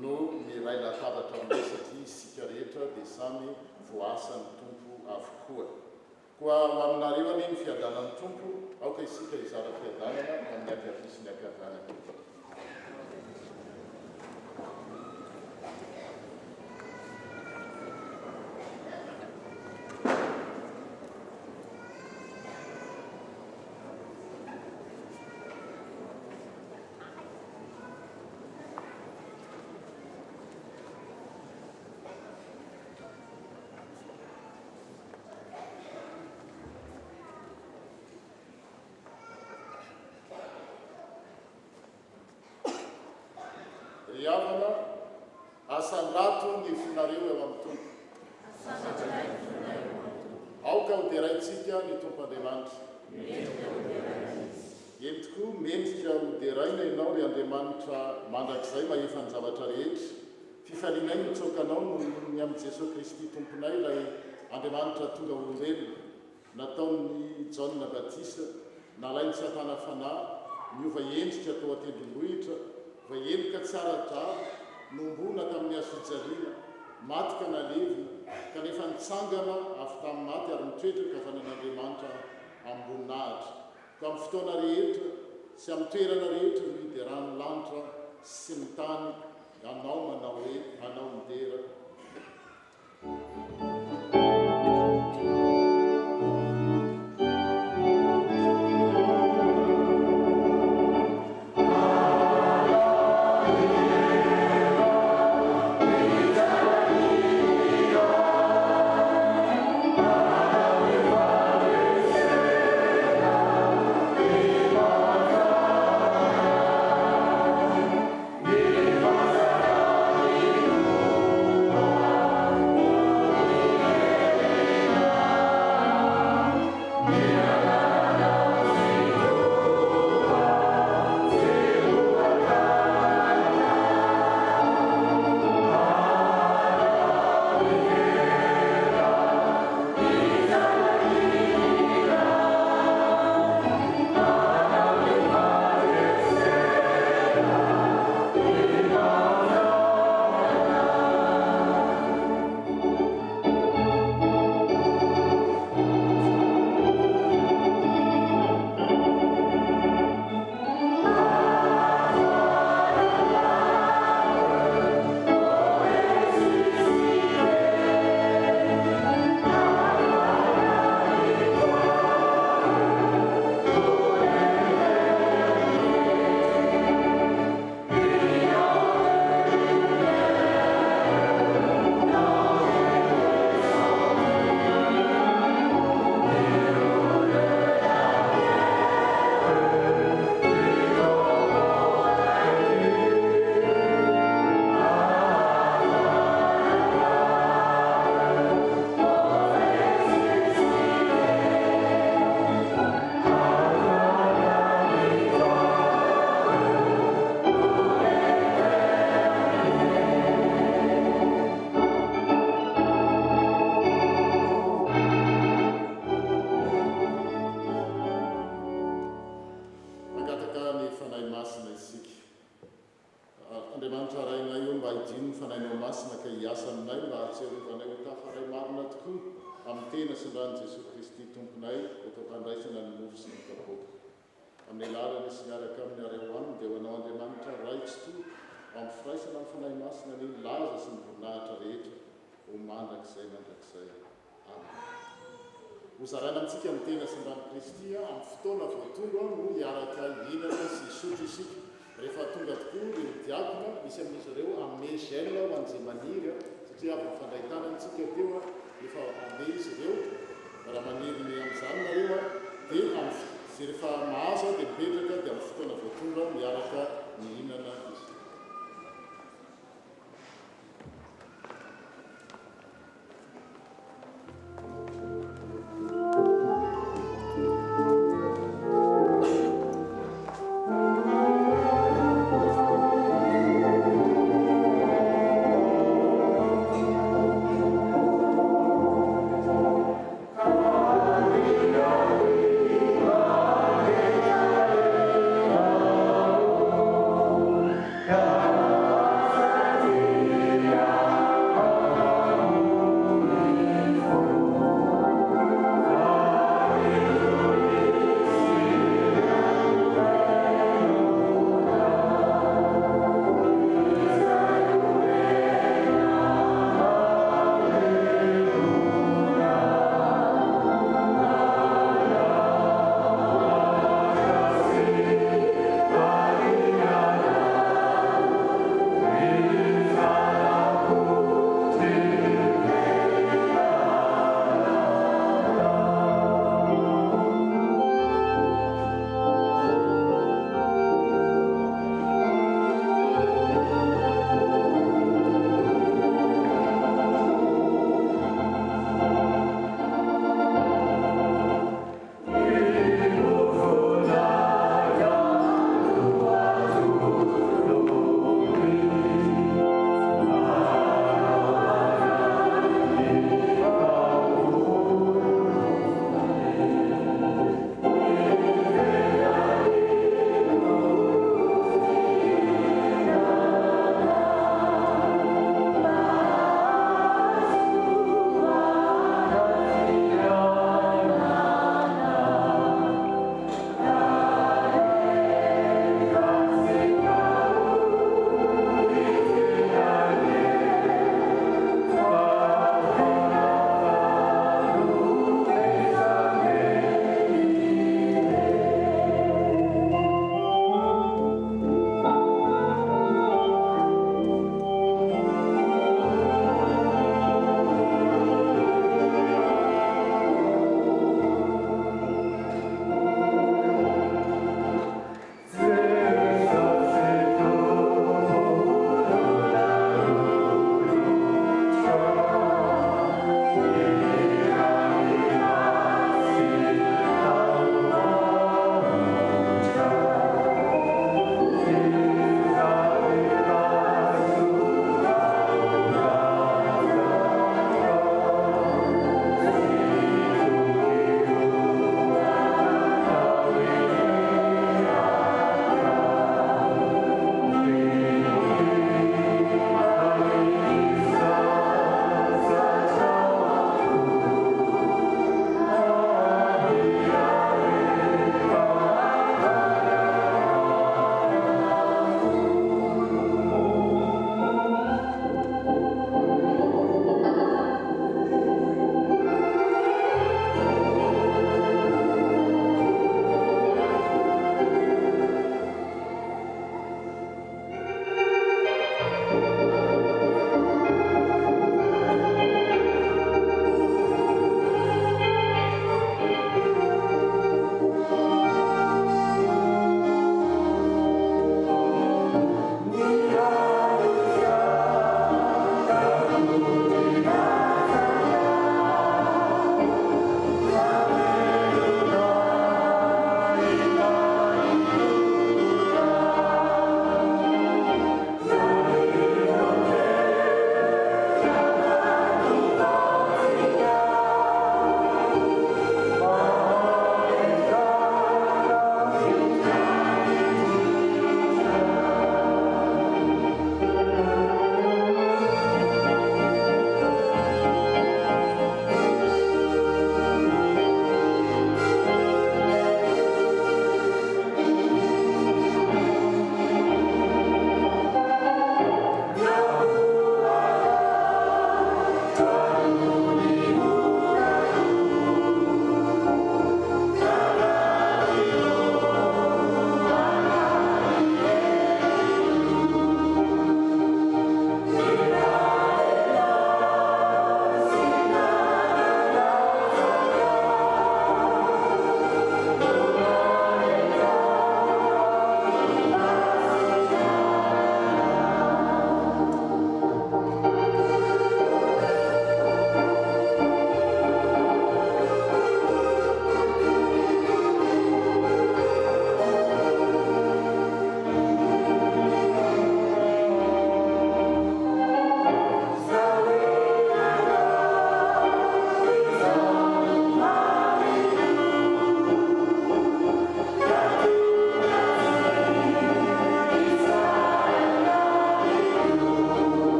no miray latabatra amin'izay satria isika rehetra dia samy voasan'ny tompo avokoa. Koa ho aminareo any ny fiadanan'ny tompo, aoka isika izara fiadanana amin'ny akavia sy ny akavanana. asandrato ny finareo eo amin'ny tompo aoka ho deraintsika ny tompo Andriamanitra eny tokoa mendrika ho deraina ianao ry Andriamanitra mandrakizay mahefa ny zavatra rehetra fifalinay mitsokanao no ny amin'ny Jesosy Kristy tomponay ilay Andriamanitra tonga olombelona nataony Jaona Batista nalainy Satana fanahy miova endrika tao an-tendrombohitra vaheloka tsara drara nombona tamin'ny hazojaliana maty ka nalevina kanefa nitsangana avy tamin'ny maty ary mitoetra ka fanan'Andriamanitra amboninahitra ka amin'ny fotoana rehetra sy amin'ny toerana rehetra no hidy ranolanitra sy ny tany anao manao hoe anao midera Hozaraina amintsika ny tena sy ndany Kristy amin'ny fotoana voatonga no hiaraka hinana sy hisotro isika rehefa tonga tokoa ireo diakona misy amin'izy ireo ame gel ho an'izay maniry satria avy mifandray tanantsika teo efa ame izy ireo raha maniry amin'izany nareo dia zay rehefa mahazo dia mipetraka dia amin'ny fotoana voatonga miaraka mihinana izy.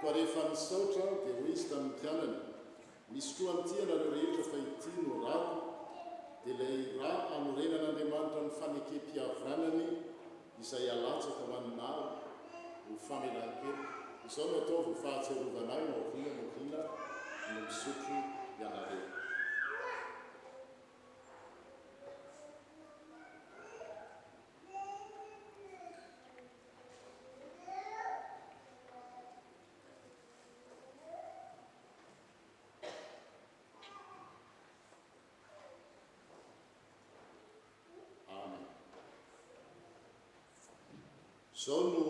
koa rehefa nisaotra dia ho izy tamin'ny mpianany misy toa amin'ity ianareo rehetra fa ity no rako dia ilay ra anorenan'andriamanitra ny fanekempiavranany izay alatsaka ho aninahy ho famelan-kely izao no ataovy ho fahatserovanahy maorina no misotro ianareo. Zao no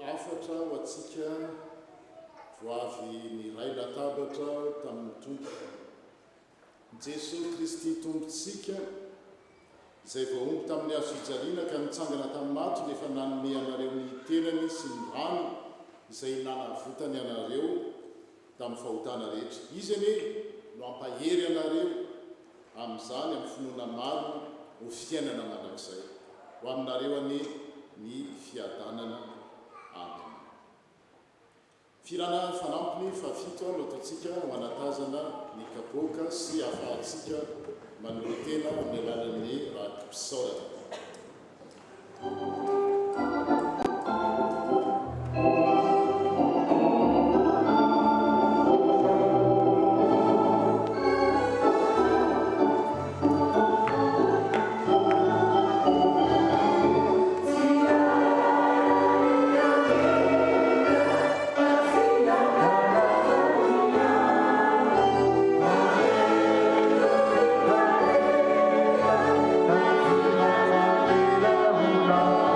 afatra ho atsika voavy ny ray latabatra tamin'ny tompo Jesosy Kristy tompontsika izay voaomby tamin'ny hazojaliana ka nitsangana tamin'ny maty nefa nanome anareo ny tenany sy ny rano izay nanavotany anareo tamin'ny fahotana rehetra. Izy anie no ampahery anareo amin'izany amin'ny finoana marina ho fiainana mandrakizay ho aminareo anie ny fiadanana. Amen. Firana fanampiny fafito no ataontsika ho anatazana ny kapoaka sy ahafahantsika manoro tena amin'ny alalan'ny raha-pisaorana. Love.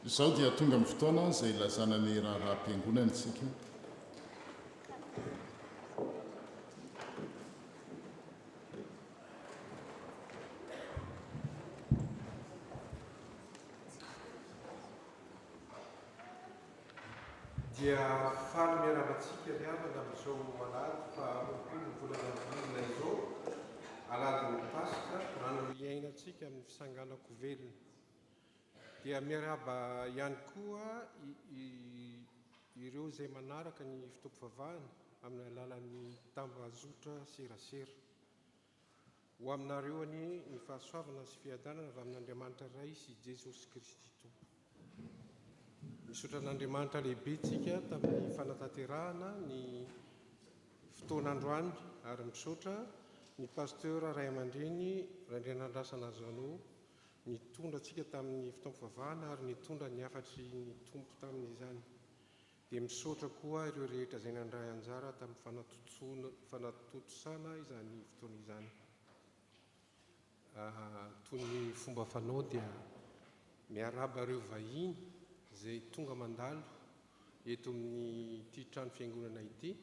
Izao dia tonga amin'ny fotoana izay ilazana ny raharaham-piangonana isika. Dia faly miaravatsika ry havana amin'izao alady fa roapolo volana volana izao alady Paska rano iainantsika amin'ny fisanganako velona. Dia miaraba ihany koa ireo izay manaraka ny fitoam-pivavahana amin'ny alalan'ny tambazotra serasera. Ho aminareo ny fahasoavana sy fiadanana avy amin'Andriamanitra Ray sy Jesosy Kristy Tompo. Misaotra an'Andriamanitra lehibe tsika tamin'ny fanatanterahana ny fotoan'androany ary misaotra ny pasteur Ray aman-dreny Randrianandrasana Zanô nitondra antsika tamin'ny fotoam-pivavahana ary nitondra ny afatry ny tompo tamin'izany. Dia misaotra koa ireo rehetra izay nandray anjara tamin'ny fanatotosana izany fotoana izany. Toy ny fomba fanao dia miaraba ireo vahiny izay tonga mandalo eto amin'ny ity trano fiangonana ity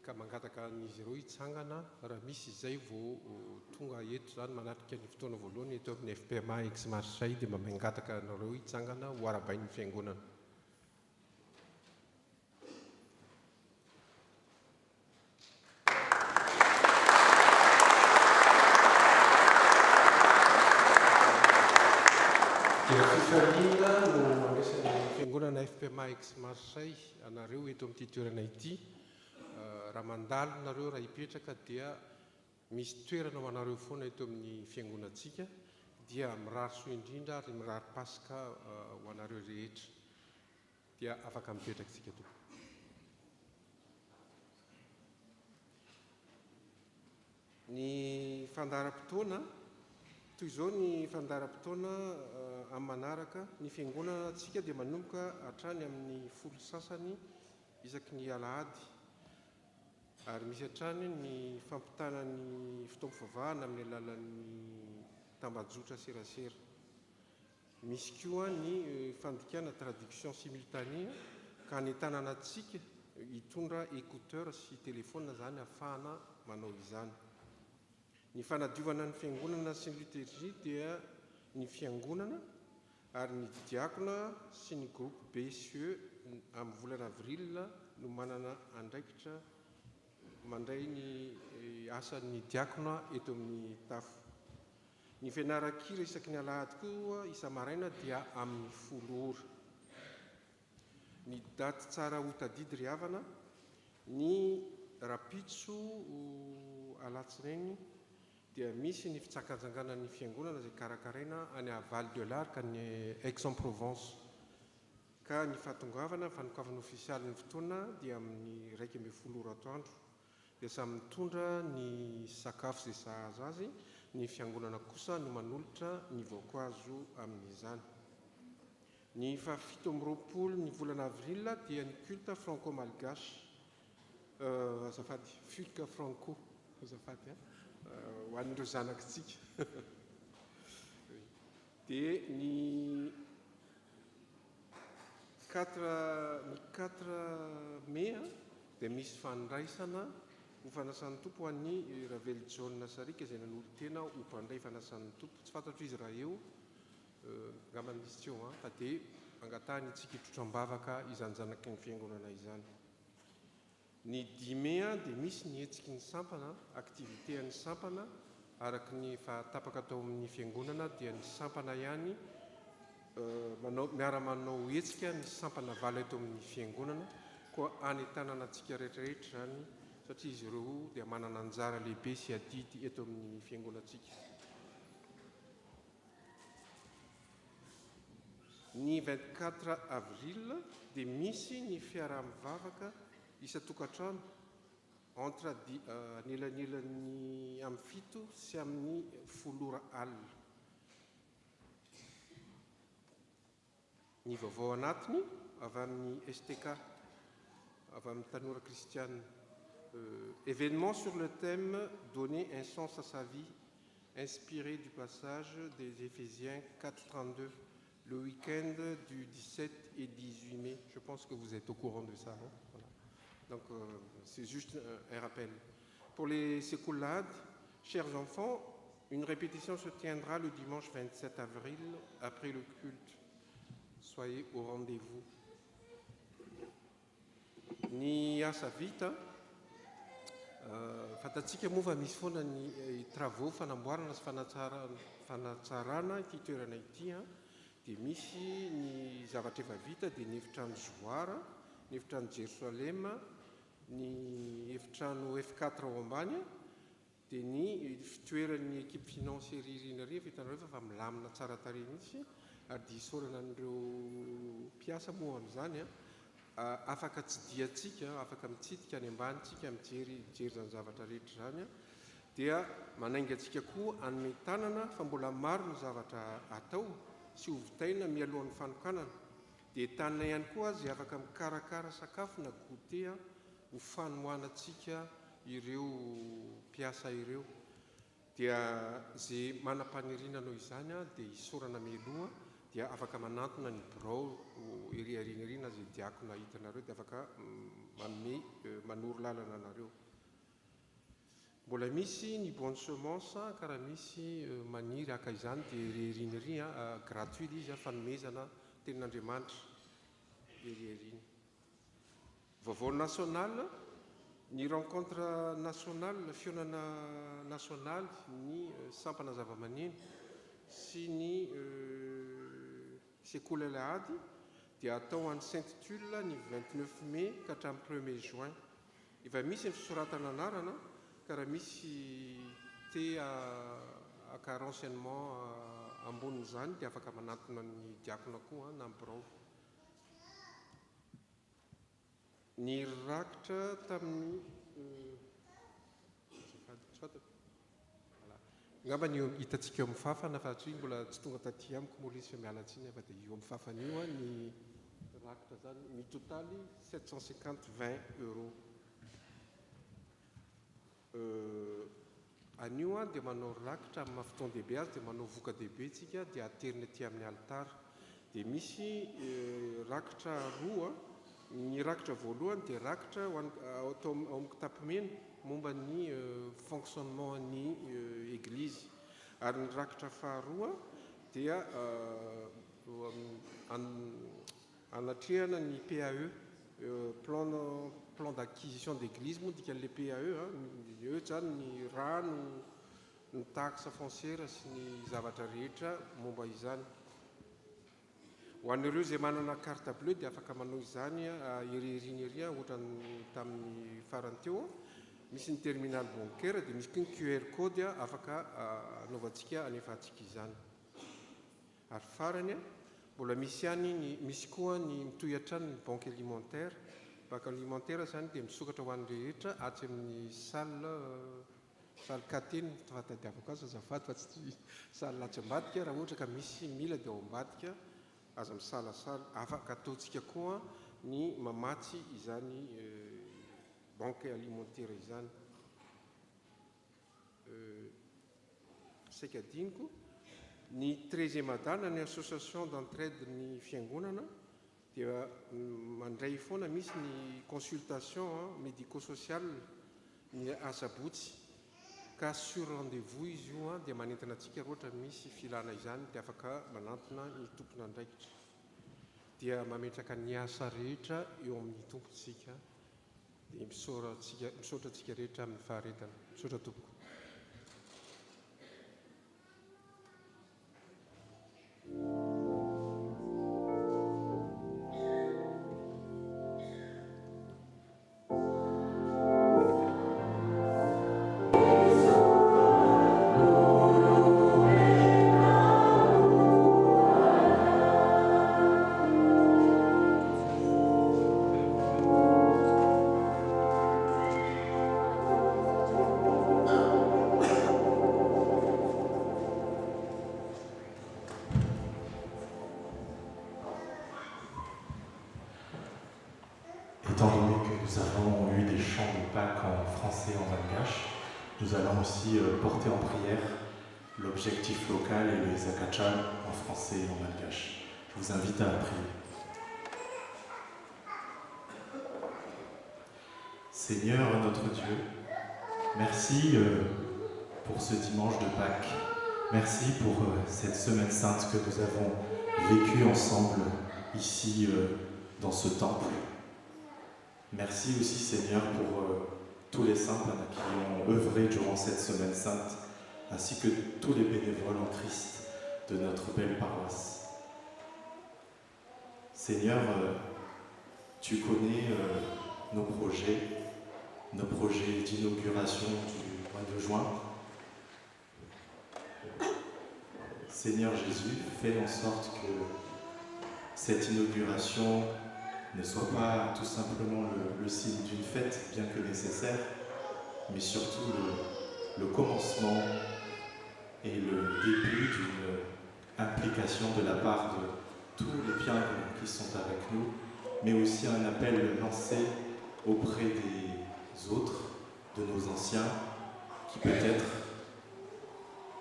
ka mangataka an'izy ireo hitsangana raha misy izay vao tonga eto zany manatrika ny fotoana voalohany eto amin'ny FPMA X Marseille dia mangataka anareo hitsangana ho arabain'ny fiangonana. Dia fifaliana no andraisan'ny fiangonana FPMA X Marseille anareo eto amin'ity toerana ity. Raha mandalo nareo raha hipetraka dia misy toerana ho anareo foana eto amin'ny fiangonantsika dia mirary soa indrindra ary mirary Paska ho anareo rehetra. Dia afaka mipetraka tsika tompoko. Ny fandaharam-potoana toy izao ny fandaharam-potoana amin'ny manaraka ny fiangonana antsika dia manomboka hatrany amin'ny folo sasany isaky ny alahady ary misy hatrany ny fampitana ny fotoam-pivavahana amin'ny alalan'ny tambajotra serasera. Misy koa ny fandikana traduction simultanée ka ny tanànantsika hitondra écouteur sy telefona zany ahafahana manao izany. Ny fanadiovana ny fiangonana sy ny liturgie dia ny fiangonana ary ny diakona sy ny groupe BSE amin'ny volana avril no manana andraikitra mandray ny asan'ny diakona eto amin'ny tafo. Ny fianaran-kira isaky ny alahady koa isa-maraina dia amin'ny 10 ora. Ny daty tsara ho tadidy ry havana ny rapitso alatsinainy dia misy ny fitsakan-tsanganan'ny fiangonana izay karakaraina any Val de l'Arc ny Aix-en-Provence. Ka ny fahatongavana fanokafana ofisialy ny fotoana dia amin'ny 12 ora atoandro. Dia samy mitondra ny sakafo izay sahaza azy, ny fiangonana kosa no manolotra ny voankazo amin'izany. Ny 17 ny volana avril dia ny culte franco-malgache azafady fulka franco azafady ho an'ireo zanakitsika. Dia ny 4 mai dia misy fandraisana ho fanasan'ny tompo ho an'ny Ravely John Nasarika izay nanolo-tena ho mpandray fanasan'ny tompo. Tsy fantatro izy raha eo ngamba misy teo fa dia angatahany itsika hitrotram-bavaka izany zanaky ny fiangonana izany. Ny 10 mai dia misy ny hetsiky ny sampana, aktivité ny sampana araky ny fahatapaka atao amin'ny fiangonana dia ny sampana ihany miara-manao hetsika ny sampana vala eto amin'ny fiangonana koa any tanàna antsika rehetrarehetra zany satria izy ireo dia manana anjara lehibe sy adidy eto amin'ny fiangonantsika. Ny 24 avril dia misy ny fiaraha-mivavaka isa-tokantrano entre anelanelan'ny amin'ny 7 sy amin'ny 10 ora alina. Ny vaovao anatiny avy amin'ny STK avy amin'ny tanora kristianina. Événement sur le thème donner un sens à sa vie inspiré du passage des Éphésiens 4:32. le week-end du 17 et 18 mai. Je pense que vous êtes au courant de ça. Hein? Voilà. Donc, c'est juste un rappel. Pour les sécoulades, chers enfants, une répétition se tiendra le dimanche 27 avril après le culte. Soyez au rendez-vous. Ni asa vita, fatatsika moa fa misy foana ny travaux fanamboarana sy fanatsarana ity toerana ity, dia misy ny zavatra efa vita dia ny efitrano Zoara, ny efitrano Jerosalema, ny efitrano F4 ao ambany, dia ny fitoeran'ny équipe financière Ririana Ria fitanareo fa milamina tsara tarehy mihitsy ary disorana an'ireo mpiasa moa amin'izany afaka tsidiatsika, afaka mitsidika any ambanitsika mijery zany zavatra rehetra zany, dia manainga atsika koa anome tanana fa mbola maro ny zavatra atao sy hovitaina mialohan'ny fanokanana, dia tanana ihany koa azy afaka mikarakara sakafo na goûter ho fanohanatsika ireo mpiasa ireo, dia zay manam-paniriana noho izany dia isorana mialoha dia afaka manantona ny birao iriarinarina zay diakona hitanareo dia afaka manome manoro lalana anareo. Mbola misy ny bonne semence karaha misy maniry aka izany dia iriarinarina gratuit izy fanomezana tenin'Andriamanitra iriarina. Vaovao national, ny rencontre nationale, fionana nationale, ny sampana zavamaneno sy ny sekoly alahady dia atao an'ny Sainte-Tulle ny 29 mai ka hatramin'ny 1er juin. Efa misy ny fisoratana anarana ka raha misy te aka renseignement ambonin'izany dia afaka manatona ny diakona koa na birao. Ny rakitra tamin'ny ngamba ny hitatsika eo amin'ny fafana fa tsy mbola tsy tonga taty amiko moa izy fa miala tsiny fa dia eo amin'ny fafana io ny rakitra zany ny totaly 750-20 €. Anio dia manao rakitra amin'ny mahafoton-dehibe azy dia manao voka-dehibe tsika dia aterina aty amin'ny altara, dia misy rakitra roa. Ny rakitra voalohany dia rakitra atao ao amin'ny kitapomena momba ny fonctionnement ny église, ary ny rakitra faharoa dia anatrehana ny PAE, plan d'acquisition d'église moa dika le PAE, eo zany ny rano, ny taxe foncière sy ny zavatra rehetra momba izany. Ho an'ireo zay manana carte bleue dia afaka manao izany iriarinarina ohatra tamin'ny farany teo, misy ny terminal bancaire dia misy koa ny QR code afaka anaovantsika anefantsika izany. Ary farany mbola misy ihany misy koa ny mitohatra ny banque alimentaire. Banque alimentaire zany dia misokatra ho an'ny rehetra aty amin'ny salle kateny fatadiavako azy azafady fa tsy salle latsy ambadika, raha ohatra ka misy mila dia ao ambadika aza misalasala, afaka ataontsika koa ny mamatsy izany banque alimentaire izany. Saika adiniko ny 13e adana ny association d'entraide ny fiangonana dia mandray foana misy ny consultation médico-social ny asabotsy ka sur rendez-vous izy io dia manentana antsika ohatra misy filana izany dia afaka manantona ny tompona andraikitra, dia mametraka ny asa rehetra eo amin'ny tompontsika dia misaotra antsika rehetra amin'ny faharetana. Misaotra tompoko. Nous allons aussi porter en prière l'objectif local et les akachans en français et en malgache. vous invite à prier. Seigneur notre Dieu, merci pour ce dimanche de Pâques. Merci pour cette semaine sainte que nous avons vécue ensemble ici dans ce temple. Merci aussi Seigneur pour tous les saints qui ont œuvré durant cette semaine sainte, ainsi que tous les bénévoles en Christ de notre belle paroisse. Seigneur, tu connais nos projets d'inauguration du mois de juin. Seigneur Jésus, fais en sorte que cette inauguration ne soit pas tout simplement le signe d'une fête, bien que nécessaire, mais surtout le commencement et le début d'une implication de la part de tous les biens qui sont avec nous, mais aussi un appel lancé auprès des autres, de nos anciens, qui peut-être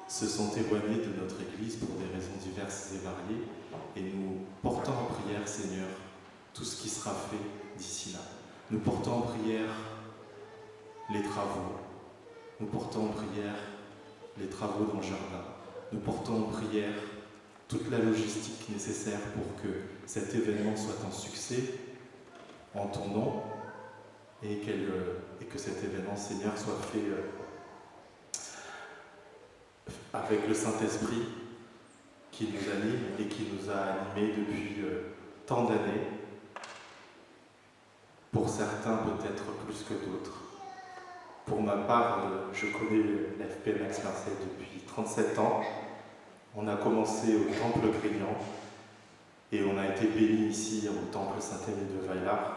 se sont éloignés de notre Église pour des raisons diverses et variées, et nous portons en prière, Seigneur, tout ce qui sera fait d'ici là. Nous portons en prière les travaux, nous portons en prière les travaux dans le jardin, nous portons en prière toute la logistique nécessaire pour que cet événement soit un succès en ton nom, et que cet événement, Seigneur, soit fait avec le Saint-Esprit qui nous anime et qui nous a animés depuis tant d'années. Pour certains, peut-être plus que d'autres. Pour ma part, je connais l'FPMX Marseille depuis 37 ans. On a commencé au Temple Grignan et on a été bénis ici au Temple Saint-Émile de Vaillard.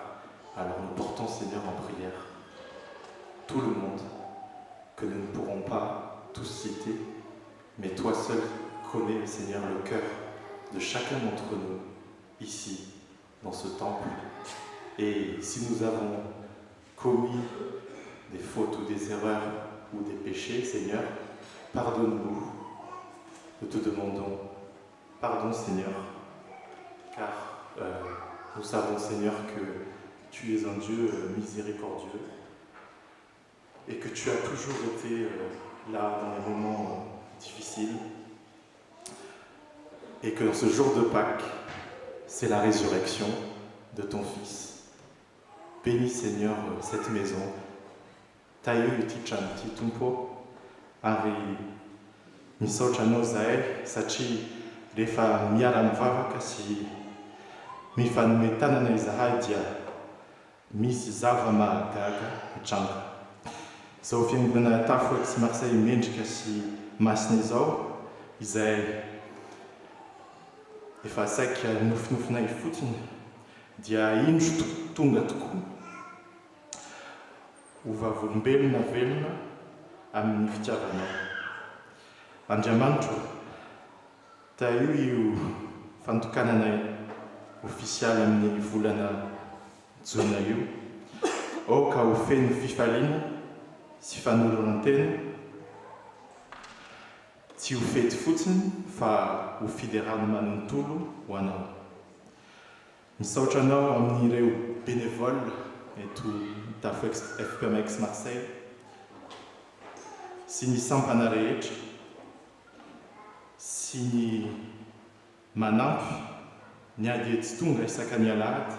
Alors nous portons, Seigneur, en prière tout le monde, que nous ne pourrons pas tous citer, mais toi seul connais, Seigneur, le cœur de chacun d'entre nous, ici, dans ce temple. Et si nous avons commis des fautes ou des erreurs ou des péchés, Seigneur, pardonne-nous. Nous te demandons pardon, Seigneur, car nous savons, Seigneur, que tu es un Dieu miséricordieux et que tu as toujours été là dans les moments difficiles, et que dans ce jour de Pâques, c'est la résurrection de ton Fils. Bénis, Seigneur, cette maison. Taïu tichan titumpo, ari misochano zae, sachi refa miaram vavaka si mifanumetanana izahadia misy zava mahagaga mitranga. Izao fiangonana Tafoex Marseille mendrika sy masina izao, izay efa saika nofinofinay fotsiny, dia indro tonga tokoa ho vavolombelona velona amin'ny fitiavanao. Andriamanitra, io io fantokanana ofisialy amin'ny volana jona io, ao ka ho feno fifaliana sy fanoloran-tena, tsy ho fety fotsiny fa ho fiderana manontolo ho anao. Misaotra anao amin'ireo bénévole eto Tafoex FPMX Marseille sy ny sampana rehetra sy ny manampy, ny ady tsy tonga isaka ny alahady,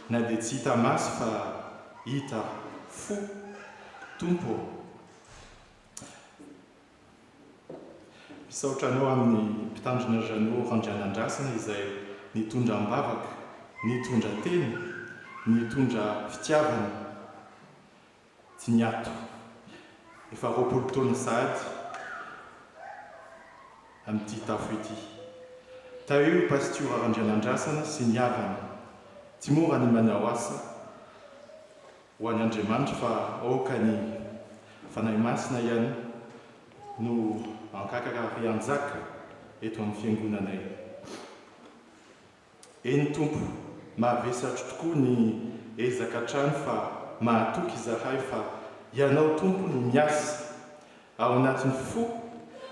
na dia tsy hita maso fa hita fo. Tompo, misaotra anao amin'ny mpitandrina Jeannot Randrianandrasana izay nitondra ambavaka, nitondra teny, nitondra fitiavana, tsy niato. Efa 20 taona sady amin'ity tafo ity. Tao Pastora Randrianandrasana sy ny havana, tsy mora ny manao asa ho an'ny Andriamanitra fa aoka ny fanahy masina ihany no ankakary anjaka eto amin'ny fiangonanay. Eny Tompo, mahavesatra tokoa ny ezaka hatrany fa mahatoky izahay fa ianao Tompo no miasa ao anatin'ny fo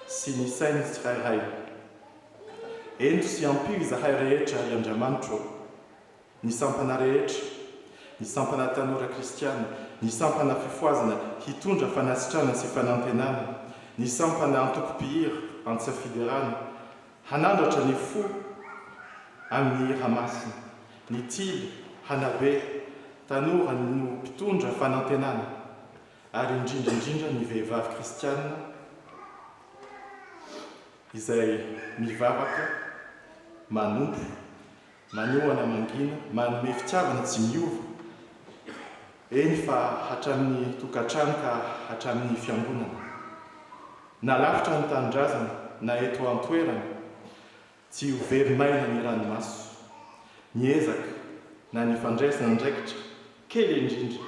sy ny sainy tsirairay. ento sy ampio izahay rehetra i Andriamanitro, ny sampana rehetra, ny sampana tanora kristiana, ny sampana fifoazana hitondra fanasitrana sy fanantenana, ny sampana antoko-pihira antsafiderana, hanandratra ny fo amin'ny hira masina, ny tily hanabe tanora no mpitondra fanantenana, ary indrindraindrindra ny vehivavy kristiana izay mivavaka, manompo, manohana mangina, manome fitiavana tsy miova, eny fa hatramin'ny tokantrano ka hatramin'ny fiangonana. Na lavitra ny tanindrazana, na eto an-toerana, tsy ho very maina ny ranomaso, ny ezaka na ny fandraisana ndraikitra kely indrindra,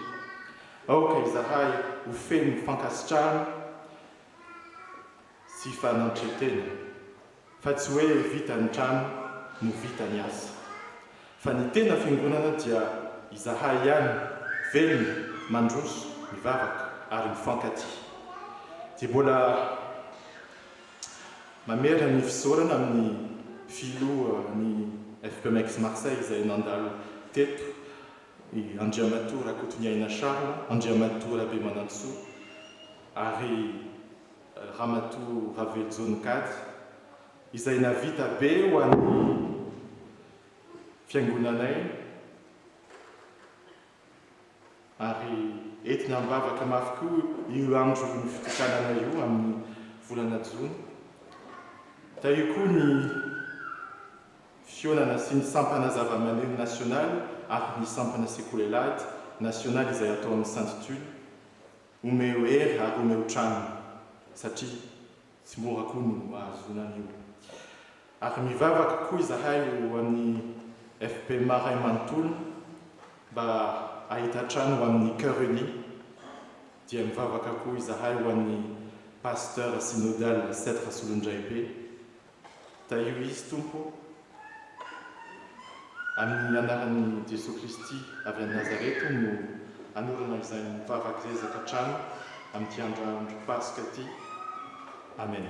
aoka izahay ho feno fankasitrahana sy fanantretena, fa tsy hoe vita ny trano no vita ny asa, fa ny tena fiangonana dia izahay ihany velona, mandroso, mivavaka ary mifankaty. Dia mbola mamerina ny fisaorana amin'ny filo ny FPMX Marseille izay nandalo teto, i Andriamatoa Rakotoniaina Charles, Andriamatoa Rabe Manantsoa, ary Ramatoa Ravelzona Kady, izay navita be ho an'ny fiangonanay, ary entina mivavaka mafy koa io andro ny fitokanana io amin'ny volana Jona. Da io koa ny fionana sy ny sampana zava-maneno nasionaly ary ny sampana sekolelady nasionaly izay atao amin'ny Sainte-Tulle, omeo hery ary omeo trano, satria tsy mora koa no ahazona an'io. Ary mivavaka koa izahay ho amin'ny FP Marin Manontolo mba ahita trano ho amin'ny Cœur Uni, dia mivavaka koa izahay ho an'ny pasteur synodal Setra Solondraibe. Da io izy Tompo, amin'ny anaran'i Jesosy Kristy avy any Nazareto no anorana izay mivavaka zezaka trano amin'ity andro Pasika ity. Amen.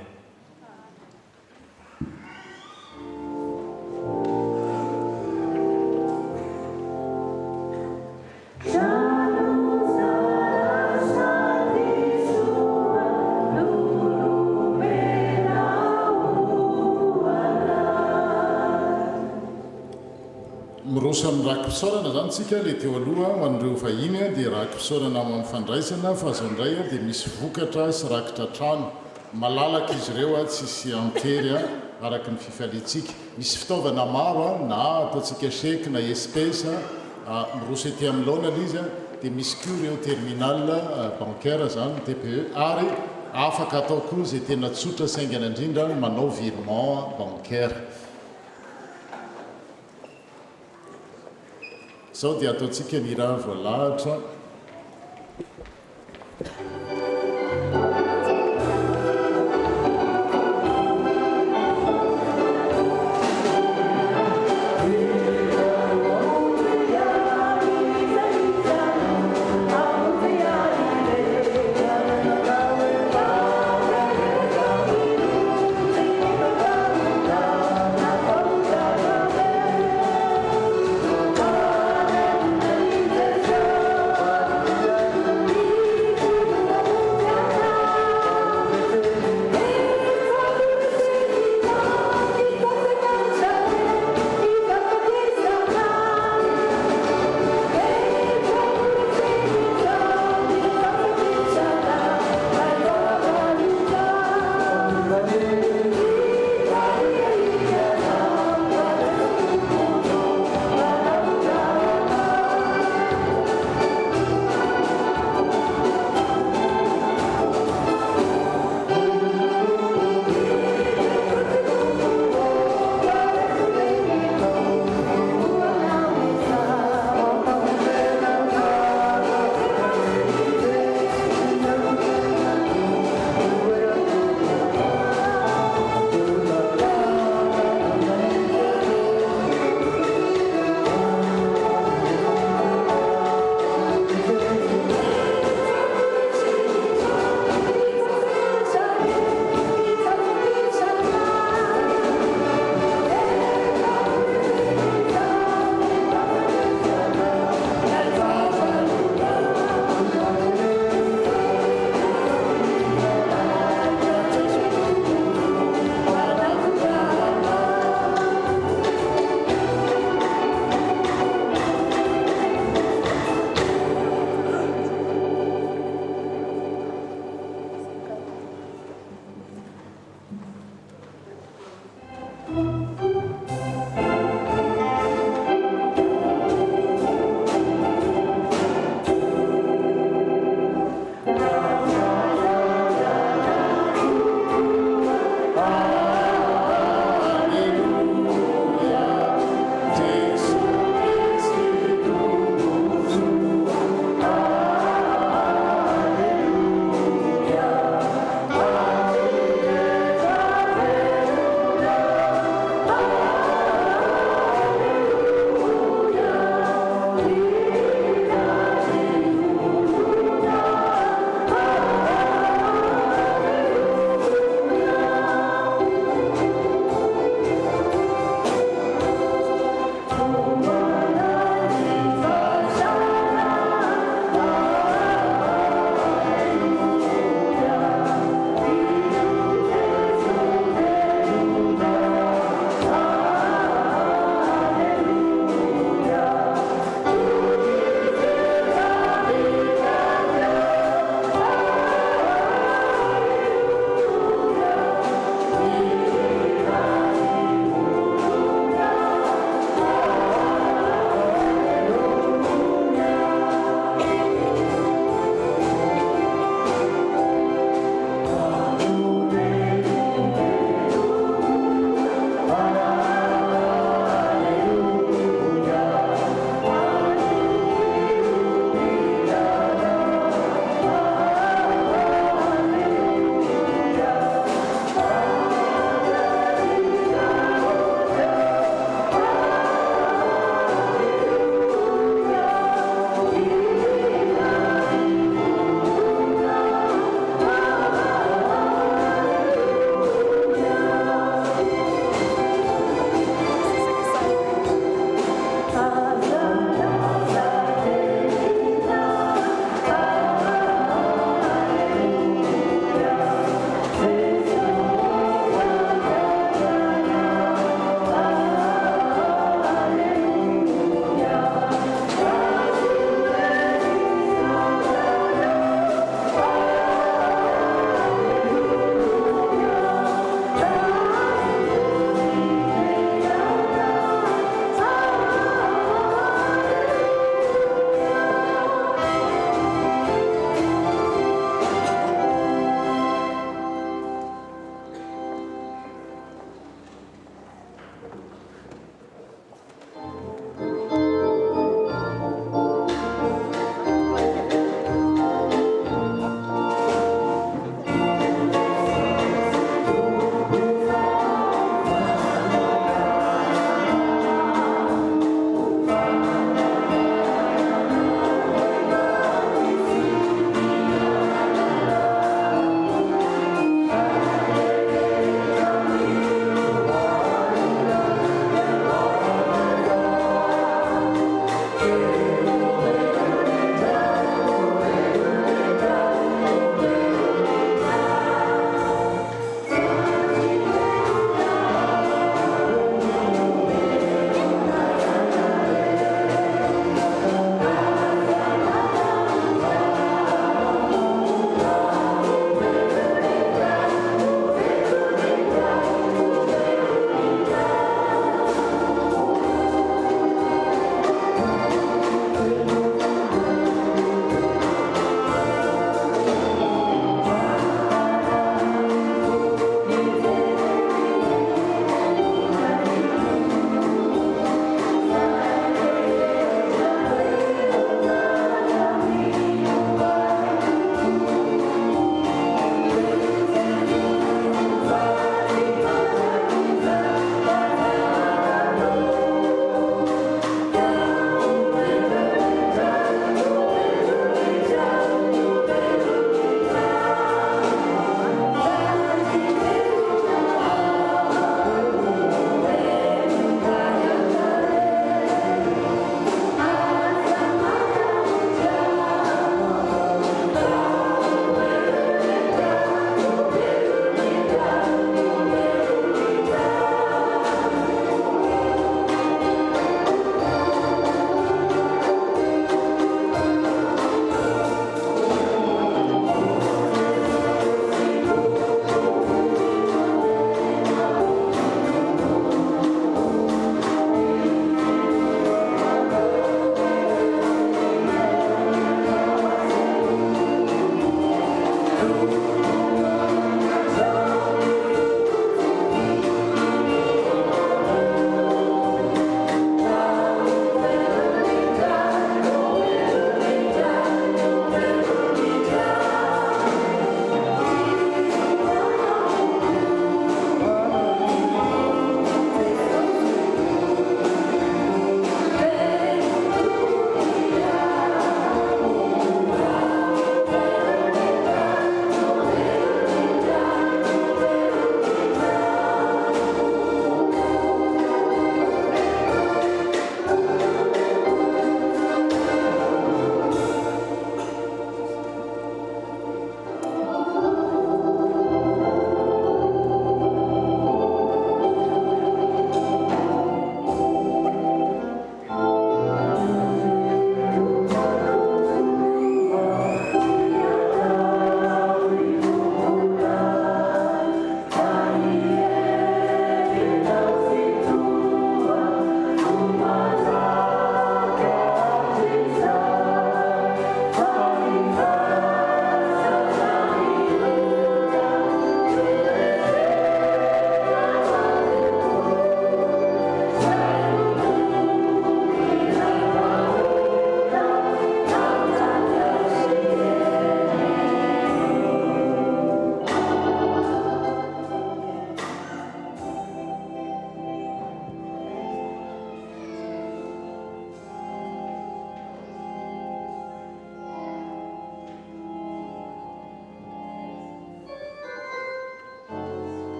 Mirosan'ny rakim-pisaorana zany tsika le teo aloha ho an'ireo vahiny dia rakim-pisaorana amin'ny fandraisana fa zao indray dia misy vokatra sy rakitra trano, malalaka izy ireo tsisy ankery araka ny fifaliantsika. Misy fitaovana maro na ataontsika chèque na espèce miroso ety amin'ny laonana izy dia misy koa ireo terminal bancaire zany TPE, ary afaka atao koa izay tena tsotra saingana indrindra manao virement bancaire. Sao dia ataontsika ny raha voalahatra. Oh,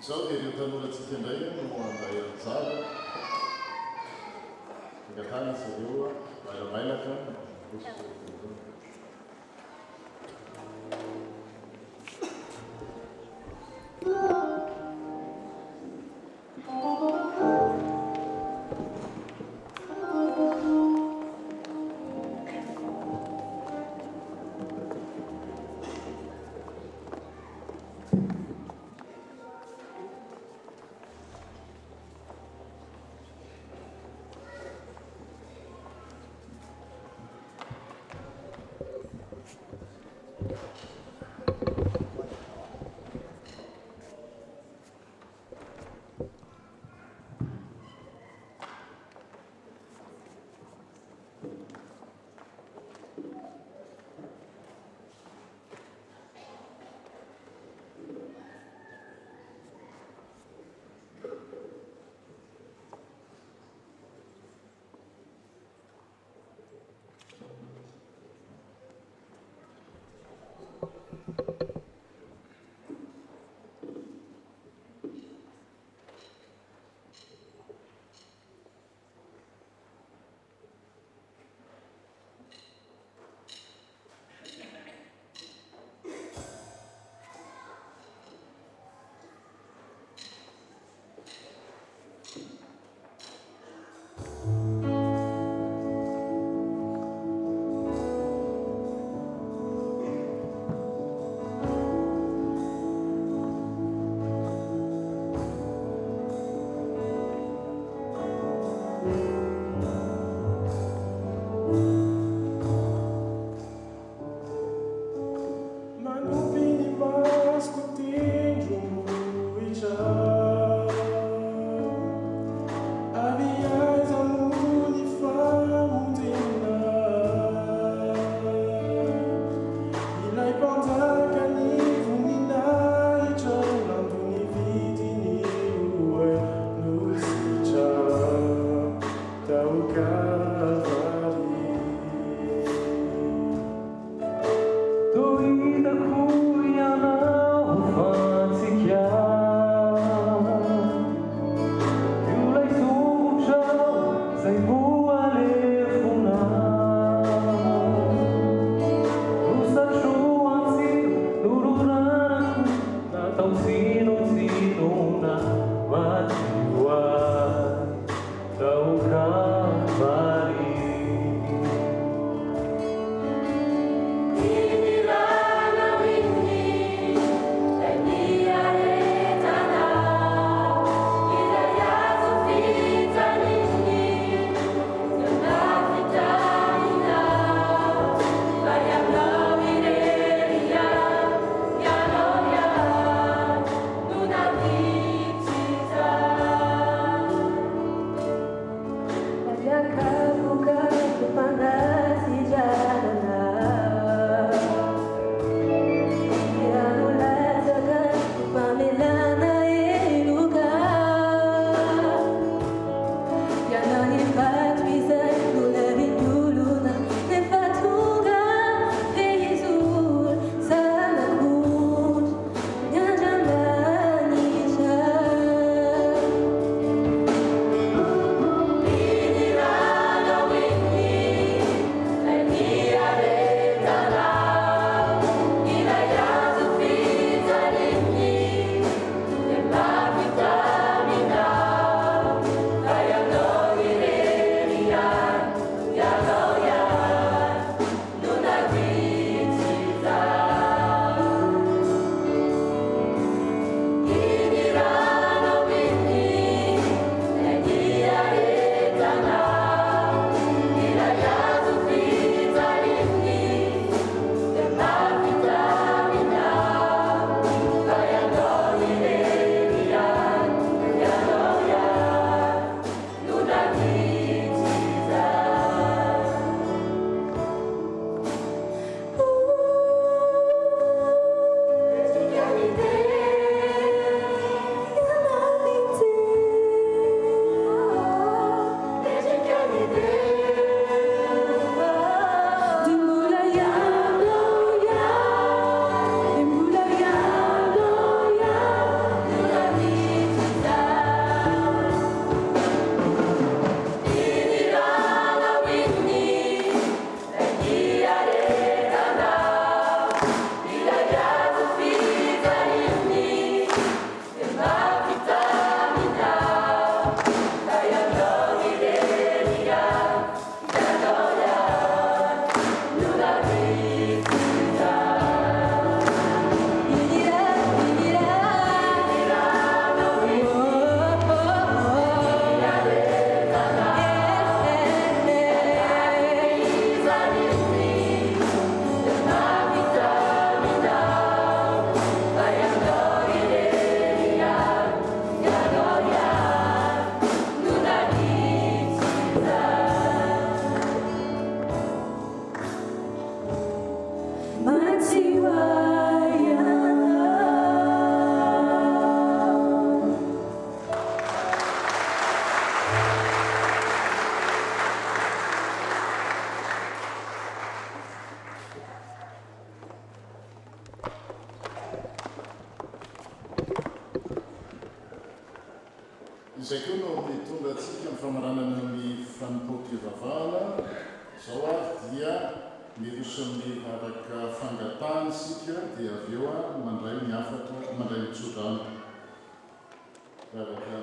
Izao dia ireo tanolatsika indray no andray anjara angatany izy ireo mailamailaka Give me izay koa no mitonga atsika ny famaranana ny fanompoam-pivavahana izao avy dia mirosan'ny araka fangatahana isika dia avy eo mandray ny afatra mandray ny tsorano araka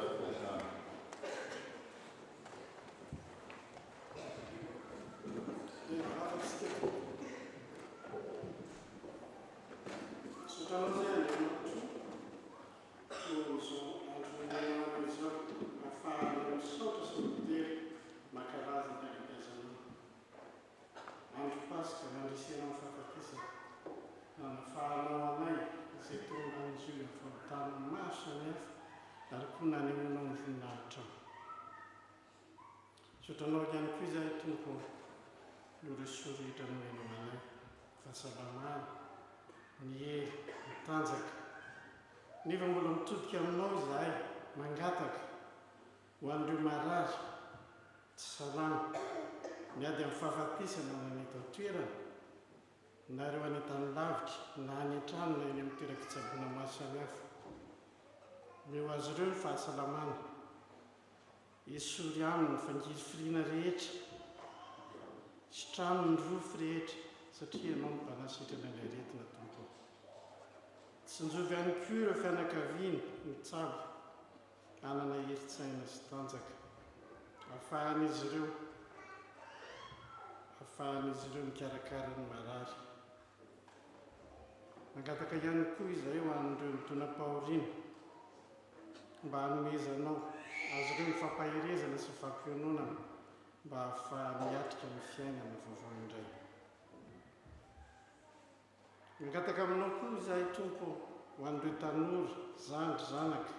Sotranao ihany koa izahay tompo loresoritra no enomanay fahasalamana ny hery mitanjaka nefa mbola mitodika aminao izahay mangataka ho an'ireo marary tsy salama miady amin'ny fahafatesana na ny eto toerana na ireo any an-tany lavitra na any an-trano na eny amin'ny toeram-pitsaboana maro samihafa meo azy ireo ny fahasalamana esory aminy ny fangiry firiana rehetra sy trano ny rofo rehetra satria ianao ny mpanasitrana ilay retina tompo tsy njovy ihany koa ireo fianakaviana mitsabo anana heritsaina sy tanjaka ahafahan'izy ireo mikarakara ny marary mangataka ihany koa izahay ho an'ireo mitona-pahoriana mba hanomezanao azy ireo mifampahirezana sy mifampiononana mba ahafahany hiatrika ny fiainana vaovao indray mangataka aminao koa izahay tompo ho an'ireo tanora zandry zanaka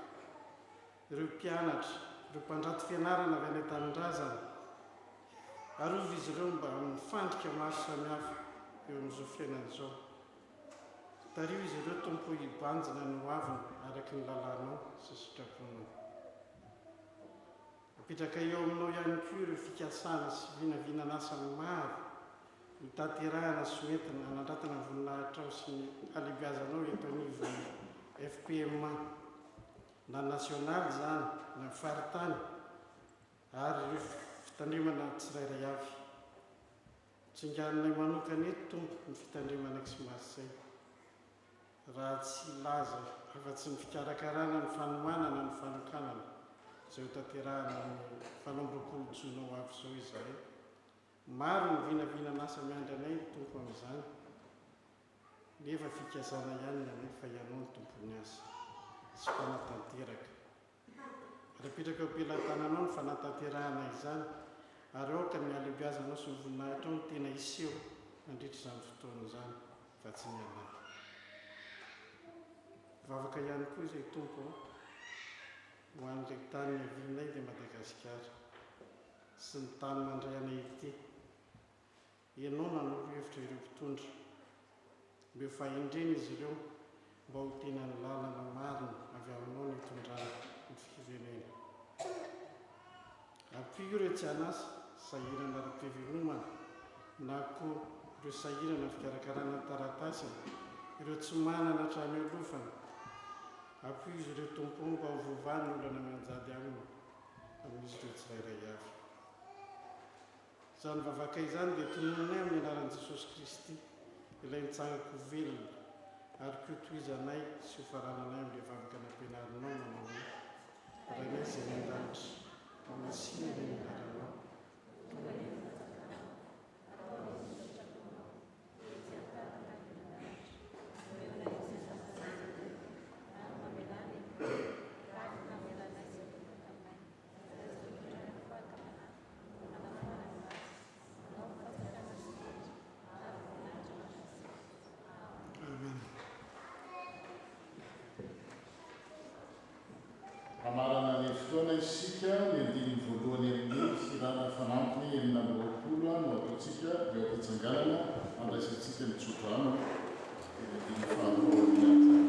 ireo mpianatra ireo mpandrato fianarana avy any an-tanindrazana arovy izy ireo mba mifandrika maro samihafa eo amin'izao fiainana izao tario izy ireo tompo hibanjina ny hoavina araky ny lalànao sy sitraponao mipetraka eo aminao ihany koa ireo fikasana sy vinavinan'asa maro mitaterahana sy hoentina anandratana ny voninahitra ao sy ny alebiazanao eto anivony FPMA na nasionaly zany na faritany ary ireo fitandrimana tsirairay avy tsinganonay manokana eto tompo ny fitandrimana X-Marsay raha tsy laza afa-tsy ny fikarakarana ny fanomanana ny fanokanana izay ho tanterahana ny fanombrokolo jona ho avy izao izahay maro ny vinavinan'asa miandry anay tompo amin'izany nefa fikasana ihany ny anay fa ianao ny tompony asa sy fanatanteraka rapetraka ampelantananao ny fanatanterahana izany ary aoka ny alebiazanao sy ny voninahitra ao ny tena iseho mandritra izany fotoana izany fa tsy ny alay vavaka ihany koa izay tompo ho an'ilay tany avinay dia Madagasikara sy ny tany mandray anay ity ianao nanoro hevitra ireo mpitondra mbe fahendreny izy ireo mba ho tena ny lalana marina avy aminao ny hitondrana ny firenena ampio ireo tsy anasa sahirana ara-pivelomana na koa ireo sahirana fikarakarana taratasy ireo tsy manana trano alofana ampio izy ireo tompo mba ho vovany ny olana manjady aminy amin'izy ireo tsirairay avy izany vavaka izany dia tonononay amin'ny anaran'i Jesosy Kristy ilay nitsangako velona ary kotoizanay sy ho farananay amin'ilay vavaka nampianarinao manao hoe rainay izay ny an-danitra mamasina ilay minaranao amarana ny fotoana isika ny andiny voalohany amin'ny firana fanampiny enina amby roapolo no ataontsika eo am-pitsanganana andraisantsika mitsodrano ny andiny faharoany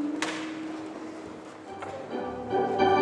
Amen.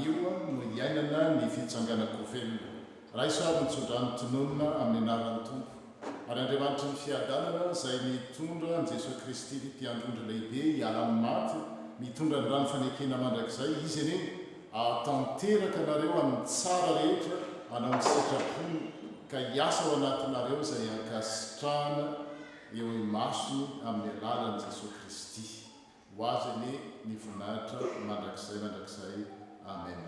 io no iainana ny fitsanganako velona raha isoavy nitsondrany tononona amin'ny anaran'ny tompo ary andriamanitra ny fiadanana izay mitondra n jesosy kristy mpiandrondro lehibe hiala amin'ny maty mitondra ny rano fanekena mandrakizay izy eny tanteraka anareo amin'ny tsara rehetra anao ny sitrapony ka hiasa ao anatinareo izay ankasitrahana eo imasony amin'ny alalan'i jesosy kristy ho azy eny ny voninahitra mandrakizay amen.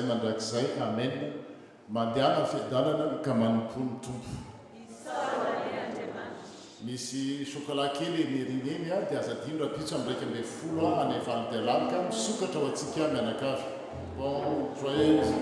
Mandrakizay amen mandeana fiadanana ka manompono tompo misy chocolat kely nerineny dia azadino rapitso am'raika ambe folo any valdelalaka misokatra ho antsika mianakavy bon joyeuse